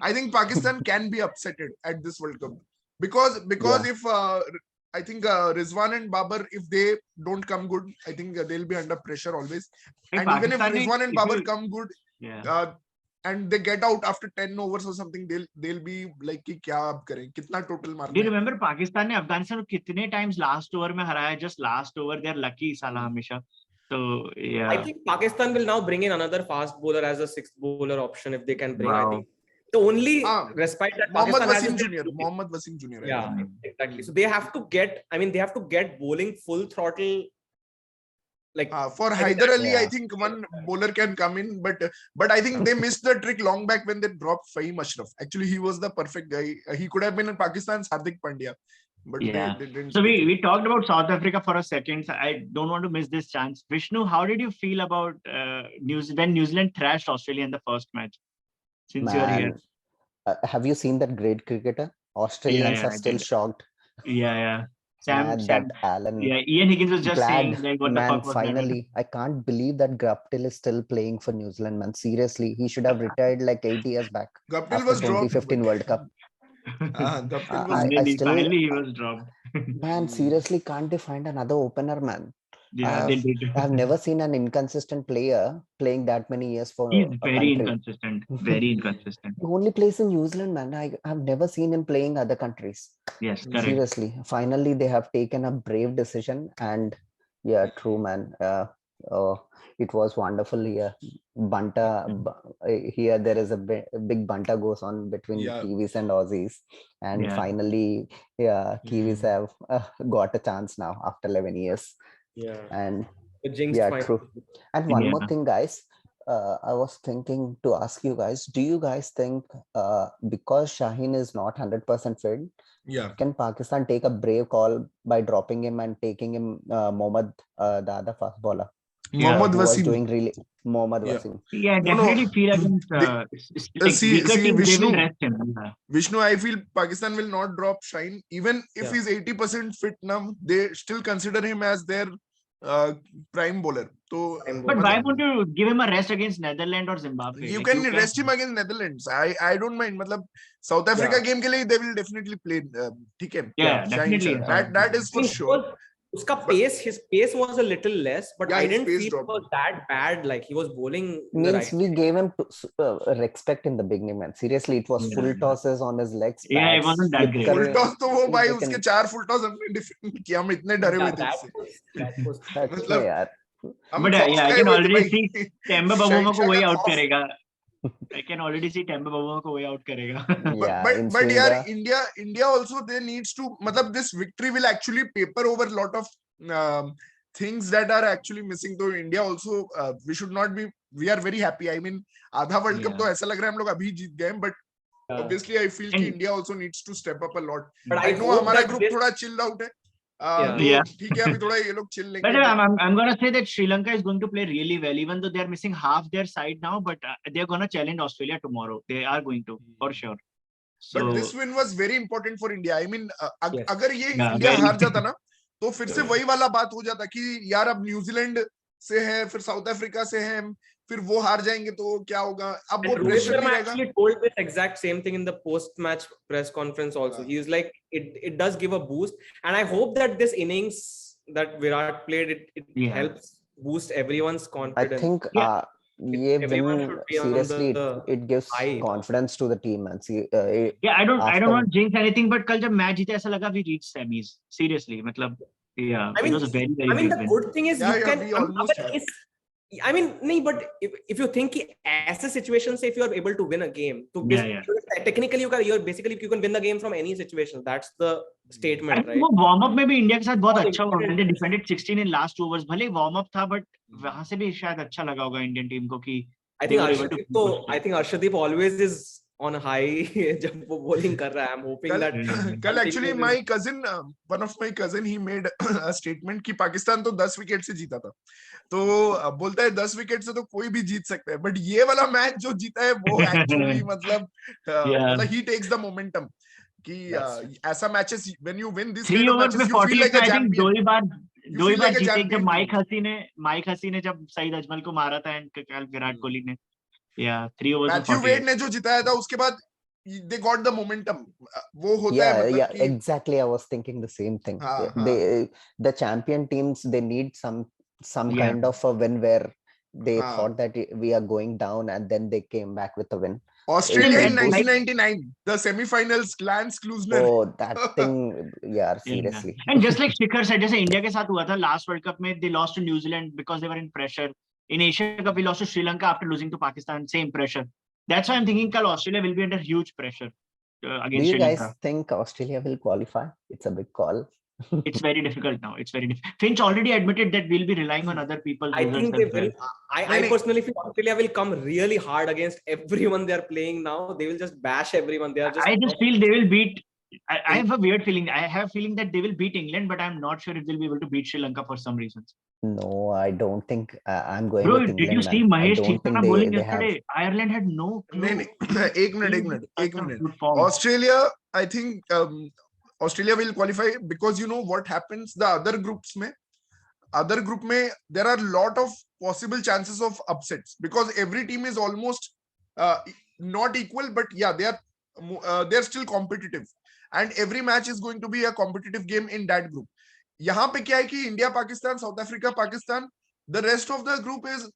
B: I think Pakistan can be upsetted at this World Cup because if I think Rizwan and Babar, if they don't come good, I think they'll be under pressure always. And even if Rizwan and Babar come good, and they get out after 10 overs or something, they'll be like कि क्या अब करें, कितना total मारना है.
A: Do you remember Pakistan ने अफगानिस्तान को कितने times last over में हराया? Just last over, they are lucky साला हमेशा. So yeah.
D: I think Pakistan will now bring in another fast bowler as a sixth bowler option if they can bring.
A: Wow.
D: I think the only respite that Pakistan has is
B: Mohammad Wasim Jr.
D: Yeah, exactly. So they have to get bowling full throttle. Like
B: for Haider Ali, I think one bowler can come in, but I think they missed the trick long back when they dropped Fahim Ashraf. Actually, he was the perfect guy. He could have been in Pakistan's Hardik Pandya, but they didn't.
A: So we talked about South Africa for a second. So I don't want to miss this chance. Vishnu, how did you feel about when New Zealand thrashed Australia in the first match? Since you are here.
C: Have you seen that great cricketer? Australians
A: yeah,
C: are
A: I
C: still
A: did.
C: shocked.
A: Yeah.
C: That Allen.
A: Yeah, Ian Higgins was just saying,
C: Glad,
A: like, what the
C: man,
A: fuck was that?
C: finally. I can't believe that Graptil is still playing for New Zealand, man. Seriously, he should have retired like 8 years back
B: Gaptil
C: after
B: was dropped, but
C: 2015 World Cup.
B: Gaptil was.
C: I still,
A: Finally, he was dropped.
C: man, seriously, can't they find another opener, man?
A: Yeah, they did.
C: I've never seen an inconsistent player playing that many years
A: He's
C: for a
A: very
C: country.
A: inconsistent. Very inconsistent.
C: He only plays in New Zealand, man. I've never seen him playing other countries.
A: Yes, correct.
C: Seriously, finally they have taken a brave decision, and yeah, true, man. It was wonderful here. Here there is a big banta goes on between
B: Yeah.
C: Kiwis and Aussies, and
A: Yeah.
C: finally, yeah, Kiwis have got a chance now after 11 years.
D: Yeah.
C: And
D: The jinxed
C: yeah,
D: final.
C: true. And one more
A: Yeah.
C: thing, guys. I was thinking to ask you guys, do you guys think because Shaheen is not 100% fit,
B: Yeah.
C: can Pakistan take a brave call by dropping him and taking him Mohammad, the other fast bowler?
B: Mohammad
C: Who was
B: Wasim.
C: doing really Mohammad
B: Yeah.
C: Wasim.
A: Yeah,
B: No,
A: definitely feel
B: They-
A: against like
B: see,
A: weaker teams, they
B: Vishnu.
A: will rest him. Yeah.
B: Vishnu, I feel Pakistan will not drop Shine. Even if
D: Yeah.
B: he's 80% fit now, they still consider him as their prime bowler. So,
A: But why won't you give him a rest against Netherlands or Zimbabwe?
B: you
A: Like,
B: can rest him against Netherlands. I don't mind. मतलब South Africa game के लिए they will definitely play. ठीक है.
A: Yeah,
B: Shine.
A: definitely.
B: That is for sure.
D: His pace was a little less, but
B: Yeah,
D: I
B: his
D: didn't
B: pace
D: feel
B: dropped.
D: it was that bad. Like he was bowling in the
C: Means
D: right.
C: we gave him respect in the beginning, man. Seriously, it was full tosses on his legs.
A: Yeah, it
C: pads,
A: wasn't that
C: slip
A: great.
B: Full
C: करने-
B: toss तो वो भाई
C: slip
B: उसके
C: in-
B: 4 full toss हमने defend किया हम इतने डरे हुए थे
D: That
B: उससे
D: was
C: सच में
B: मतलब
C: यार.
B: हम
A: But
B: खौफ
A: yeah, I
B: गए
A: can
B: हुए थे
A: already
B: भाई
A: see Temba Babuma को
B: शहनशाह
A: वही
B: का
A: out
B: खौफ
A: करेगा. I can already see Temba Babuma को वही out करेगा.
C: Yeah, in
B: but यार
C: Swinger.
B: India also they needs to मतलब this victory will actually paper over lot of things that are actually missing. So India also we should not be, we are very happy. I mean आधा world cup तो ऐसा लग रहा है हम लोग अभी जीत गए, but obviously I feel कि India also needs to step up a lot.
D: But
B: I know
D: hope
B: हमारा
D: that
B: group
D: this-
B: थोड़ा chilled out है.
A: Yeah.
B: तो ठीक है अभी थोड़ा ये लोग chill
A: But
B: लेंगे.
A: I'm gonna say that Sri Lanka is going to play really well, even though they're missing half their side now. But they're gonna challenge Australia tomorrow. They are going to, for sure. So,
B: But this win was very important for India. I mean,
D: Yes.
B: अगर ये
A: Yeah,
B: India
A: very.
B: हार जाता ना, तो फिर से वही वाला बात हो जाता कि यार अब न्यूजीलैंड से है, फिर साउथ अफ्रीका से है, फिर वो हार जाएंगे तो क्या होगा? अब वो
D: And Rohit
B: प्रेशर
D: Sharma
B: नहीं रहेगा.
D: actually told this exact same thing in the post-match press conference also.
B: Yeah.
D: He was like, it does give a boost. And I hope that this innings that Virat played, it
A: Yeah.
D: helps boost everyone's
C: I
D: confidence.
C: think
A: Yeah.
C: ये
D: Everyone
C: win
D: should be on
C: seriously
D: the
C: it gives
D: high.
C: confidence to the team, and see
A: yeah, I don't
C: after-
A: want to jinx anything, but कल जब match जीते ऐसा लगा we reached semis. Seriously, मतलब yeah,
D: I mean,
A: it was a very
D: I mean,
A: big
D: the
A: win.
D: good thing is
B: Yeah,
D: you
B: yeah,
D: can.
B: we almost have.
D: I mean, नहीं, but if you think कि ऐसे situations से if you are able to win a game, so
A: Yeah.
D: technically you're basically you can win the game from any situation. That's the
A: I
D: statement,
A: think
D: right?
A: वो warm up में भी India के साथ बहुत
D: बहुत
A: अच्छा हुआ.
D: important
A: They
D: है.
A: defended 16 in last 2 overs. भले वार्म अप था, but वहां से भी शायद अच्छा लगा होगा इंडियन टीम को कि
D: I
A: they
D: think
A: were able to
D: Arshdeep,
A: push
D: so I think Arshdeep always is on high जब वो bowling कर रहा है. I'm hoping that
B: कल actually my cousin, one of my cousin, he made a statement कि पाकिस्तान तो 10 wicket से जीता था. तो बोलता है 10 विकेट से तो कोई भी जीत सकता है, बट ये वाला मैच जो जीता है वो एक्चुअली मतलब मतलब he takes the momentum कि ऐसा matches when you win this
A: 3
B: kind of
A: overs में
B: matches you feel
A: 48
B: like
A: में
B: a
A: I think दो
B: champion.
A: He bar
B: like a
A: जीते.
B: champion
A: जब
B: team.
A: माइक हसी ने जब सईद अजमल को मारा था एंड कल विराट कोहली ने 3 overs में
B: मैथ्यू
A: 48.
B: वेड ने जो जिताया था उसके बाद they got the momentum. वो होता है मतलब
C: yeah,
B: कि
C: exactly. I was thinking the same thing.
B: हाँ,
C: The champion teams, they need some
A: Yeah.
C: kind of a win where they
B: हाँ.
C: thought that we are going down, and then they came back with a win.
B: Australia in
A: Like-
B: 1999, the semi-finals, Lance Klusner.
C: Oh, that thing, yeah, seriously.
A: And just like Shikhar said, जैसे India के साथ हुआ था last world cup में, they lost to New Zealand because they were in pressure. In Asia Cup, we lost to Sri Lanka after losing to Pakistan, same pressure. That's why I'm thinking kal Australia will be under huge pressure
C: Do
A: against
C: you
A: Sri
C: guys
A: Lanka.
C: think Australia will qualify? It's a big call.
A: It's very difficult now. It's very difficult. Finch already admitted that we'll be relying on other people's
D: I
A: results
D: think they
A: as
D: will.
A: well.
D: I personally feel Australia will come really hard against everyone they are playing now. They will just bash everyone. They are just.
A: I just feel they will beat I have a weird feeling. I have a feeling that they will beat England, but I'm not sure if they'll be able to beat Sri Lanka for some reasons.
C: No, I don't think I'm going
A: Bro,
C: with
A: did you
C: England,
A: see
C: man. I
A: Mahesh
C: don't think
A: Theekshana bowling
C: they have.
A: yesterday? Ireland had no clue.
B: नहीं, एक minute.
A: Good form.
B: Australia, I think Australia will qualify because you know what happens the other groups में. Other group में there are lot of possible chances of upsets because every team is almost not equal, but yeah, they're still competitive, and every match is going to be a competitive game in that group. यहाँ पे क्या है कि India, Pakistan, South Africa, Pakistan, the rest of the group is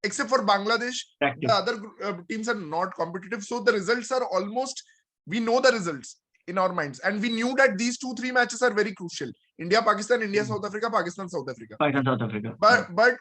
B: except for Bangladesh,
A: Practice.
B: the other teams are not competitive. So the results are almost, we know the results in our minds, and we knew that these 2-3 matches are very crucial. India, Pakistan, India, South Africa, Pakistan, South Africa.
A: Pakistan, South Africa.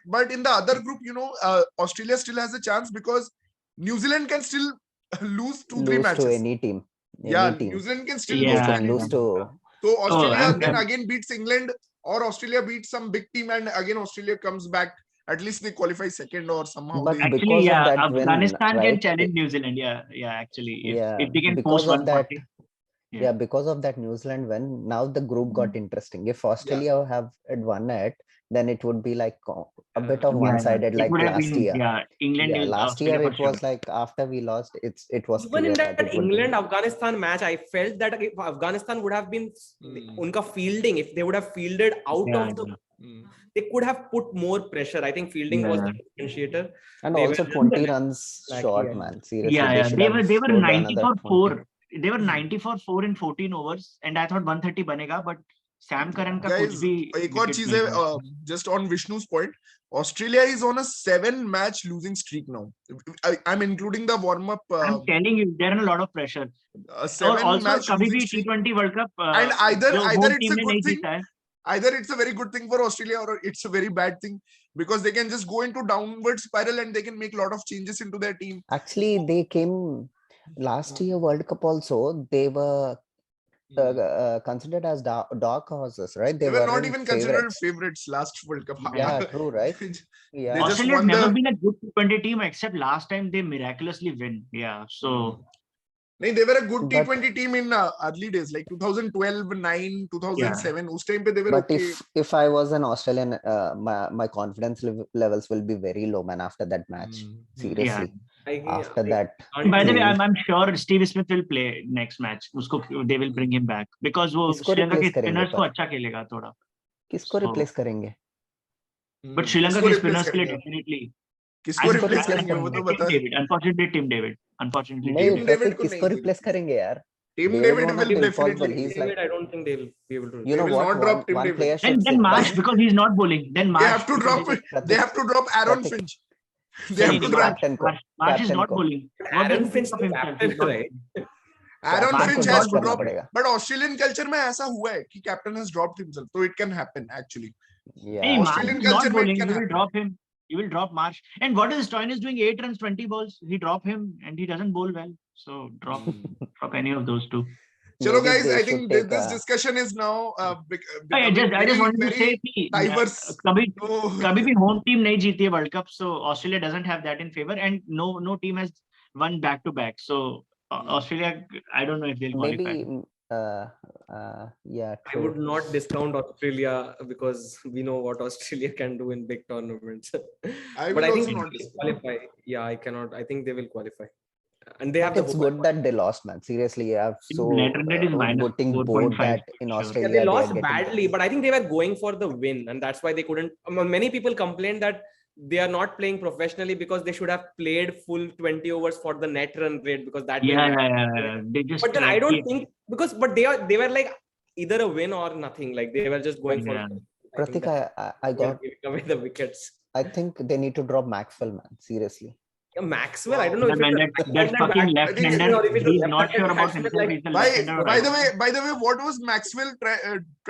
B: But in the other group, you know, Australia still has a chance because New Zealand can still lose 2-3 matches
C: to any team.
B: New Zealand can still
A: Yeah,
B: lose to
C: Can
B: any
C: lose
B: team.
C: to.
B: So Australia
A: and-
B: then again beats England, or Australia beats some big team, and again Australia comes back. At least they qualify second, or somehow
C: But
B: they.
A: Actually,
C: because
A: yeah,
C: of that win,
A: Afghanistan can
C: right?
A: challenge New Zealand. Yeah, actually,
C: Yeah,
A: if they can
C: because
A: post
C: of that.
A: 140.
C: Yeah, because of that New Zealand win, now the group got interesting. If Australia had won it, then it would be like a bit of one-sided,
A: It
C: like
A: would have
C: last
A: been,
C: year.
A: England
C: Yeah,
A: is
C: last
A: Australia
C: year
A: for
C: it was
A: sure.
C: like after we lost, it was
D: Even in
C: clear
D: that
C: it would be.
D: England-Afghanistan match, I felt that if Afghanistan would have been unka fielding, if they would have fielded out of the, they could have put more pressure. I think fielding was the differentiator.
C: And
D: They
C: also
D: were
C: 20 runs
D: lucky,
C: short,
D: yeah.
C: man. Seriously,
A: Yeah,
C: should
A: they
C: have
A: were
C: scored
A: 90
C: another
A: for 4.
C: 20.
A: They were 90 for 4 in 14 overs, and I thought 130 banega, but Sam Curran ka kuch
B: Guys,
A: bhi
B: एक और
A: wicket
B: चीज
A: nahi
B: है,
A: था.
B: just on Vishnu's point, Australia is on a 7-match losing streak now. I'm including the warm-up.
A: I'm telling you, they're in a lot of pressure.
B: A
A: और
B: 7-match
A: also कभी
B: losing
A: भी
B: streak,
A: T20 World Cup
B: and either
A: जो
B: either
A: home
B: it's
A: team
B: a
A: ने
B: good
A: नहीं
B: thing,
A: जीता है.
B: either it's a very good thing for Australia, or it's a very bad thing, because they can just go into downward spiral and they can make a lot of changes into their team.
C: Actually, they came last year World Cup also. They were considered as dog horses, right?
B: They were not
C: weren't
B: even considered
C: favorites.
B: favorites last World Cup.
C: Yeah, true, right? Yeah.
B: They just
A: Australia has
B: won
A: never
B: the.
A: been a good T20 team except last time they miraculously win. Yeah, so
B: नहीं, they were a good
C: But-
B: T20 team in early days, like 2012, 9, 2007. उस time पे they were
C: But
B: okay.
C: if I was an Australian, my confidence levels will be very low, man. After that match, seriously. After that,
A: by the way,
C: prove-
A: I'm sure Steve Smith will play next match. उसको they will bring him back because वो
C: किसको
A: श्रीलंका के
C: replace करेंगे
A: spinners को
C: पर?
A: अच्छा खेलेगा थोड़ा.
C: किसको
A: So-
C: replace करेंगे?
A: But श्रीलंका
B: किसको
A: के
B: replace
A: spinners के लिए
B: करेंगे?
A: definitely.
B: किसको
C: किसको
B: replace
C: replace
B: करेंगे वो तो
A: Tim
B: बता.
A: David, unfortunately Tim David. Unfortunately,
C: नहीं,
B: Tim David
C: प्रतीक
B: को
C: किसको
B: नहीं
C: replace करेंगे यार?
B: Tim
C: David
B: David
C: won't
B: will
C: be
B: definitely.
C: impossible. He's like,
D: I don't think they'll be able to.
C: you
B: They
C: know
B: will
C: what?
B: not drop Tim
C: One
B: David.
C: player should
A: Then
C: sit
A: Marsh
C: down.
A: because he's not bowling. Then Marsh
B: They have to drop.
C: Pratik-
B: They have to drop Aaron
C: Pratik-
B: Finch. They have to
A: नहीं,
B: drop.
A: Marsh is
C: captain
A: not
C: को.
A: bowling. What
D: Aaron
A: does he
D: Finch
A: think of
D: तो
A: himself?
D: captain
A: He's not
D: है.
A: bowling.
B: Aaron
C: Marsh
B: Finch
C: को
B: has
C: drop
B: to
C: करना
B: drop.
C: पड़ेगा.
B: But Australian culture में ऐसा हुआ है कि captain has dropped himself, so it can happen actually.
C: Yeah.
A: Hey, Marsh
B: Australian
A: is not
B: culture में it
A: bowling.
B: can
A: You will
B: happen.
A: drop him. You will drop Marsh. And what is Stoinis doing? 8 runs, 20 balls. He drop him and he doesn't bowl well. So drop any of those two.
B: Chalo
C: Maybe
B: guys,
C: they
B: I
C: should
B: think
C: take
B: this
C: a-
B: discussion is now
A: I
B: becoming
A: just
B: very,
A: wanted to
B: very
A: say कि
B: diverse.
A: कभी
B: So,
A: कभी भी home team नहीं जीती है World Cup, so Australia doesn't have that in favor, and no team has won back to back. So Australia, I don't know if they'll qualify.
C: Maybe, yeah,
D: I
C: true.
D: would not discount Australia because we know what Australia can do in big tournaments.
B: I
D: But
B: will
D: I think
B: also
D: they
B: not
D: will
B: discount.
D: qualify. Yeah, I cannot. I think they will qualify, and they have
C: But
D: the
C: it's
D: whole.
C: good that they lost, man. Seriously, I'm so
A: Net run rate is minus
C: putting
A: 4.5,
C: both that in
A: sure.
C: Australia.
D: Yeah, they
C: are
D: lost
C: getting-
D: badly, but I think they were going for the win, and that's why they couldn't. Many people complained that they are not playing professionally because they should have played full 20 overs for the net run rate because that. will matter.
A: Yeah. They just.
D: But then I don't think because they were like either a win or nothing. Like they were just going
A: Yeah.
D: for.
C: Pratik, I
D: They were
C: got.
D: giving away the wickets.
C: I think they need to drop Maxwell, man. Seriously.
D: Yeah, Maxwell. I don't know if
A: Man,
D: it's
A: that fucking left-hander,
D: or if it's a
A: he's not
D: left-handed
A: sure about
D: batsman,
A: himself.
D: like-
A: He's a
B: By
A: left-hander or right.
B: by the way, what was Maxwell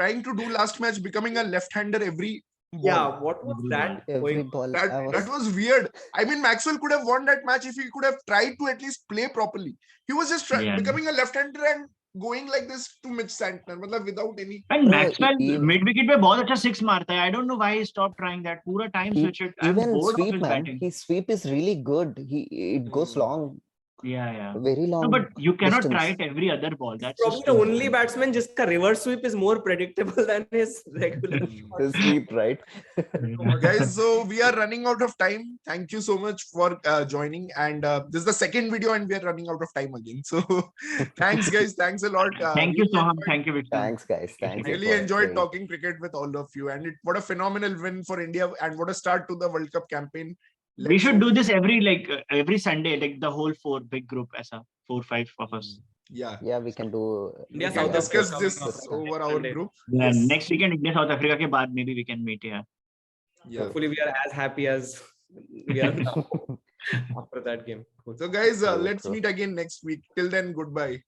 B: trying to do last match? Becoming a left-hander every ball.
D: Yeah, what was that?
C: Every
D: going-
C: ball.
B: That was weird. I mean, Maxwell could have won that match if he could have tried to at least play properly. He was just
A: Yeah.
B: becoming a left-hander and going like this to Mitch Santner, मतलब without any.
A: And
C: Bro,
A: Maxwell
C: even-
A: mid wicket पे बहुत अच्छा six मारता है. I don't know why he stopped trying that. पूरा time switch it. I'm
C: Even
A: bored of
C: sweep,
A: his
C: man.
A: batting.
C: His sweep is really good. It goes long.
A: Yeah.
C: Very
A: No,
C: long
A: but you cannot try
C: distance.
A: it every other ball. That's
D: Probably
A: just
D: the
A: too
D: only
A: much.
D: batsman jiska reverse sweep is more predictable than his regular shot.
C: The sweep, right?
B: Guys, so we are running out of time. Thank you so much for joining. And this is the second video, and we are running out of time again. So thanks, guys. Thanks a lot.
A: Thank you, Soham. Thank you, Vishnu.
C: Thanks, guys. Thank you
B: Really
C: for
B: enjoyed
C: saying.
B: talking cricket with all of you, and what a phenomenal win for India, and what a start to the World Cup campaign.
A: We should do this every Sunday, like the whole four big group, as a 4-5 of us.
B: Yeah,
C: Yeah, we can do.
D: India,
B: we can
D: South
B: discuss
D: Africa
B: this
D: coming up
B: over our
D: Sunday.
B: group.
A: Yeah,
B: Yes.
A: next weekend, India South Africa ke baad, maybe we can meet. Yeah.
B: Yeah.
D: Hopefully, we are as happy as we are now after that game. Cool.
B: So, guys,
C: True,
B: let's
C: true.
B: meet again next week. Till then, goodbye.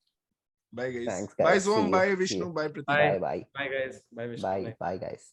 B: Bye, guys.
C: Thanks,
B: Bye,
C: guys. See
B: Soham.
C: you.
B: Bye,
C: See
B: Vishnu.
C: you.
B: Bye, Pratik.
C: Bye, bye,
D: Bye, guys. Bye, Vishnu.
C: bye, bye, guys.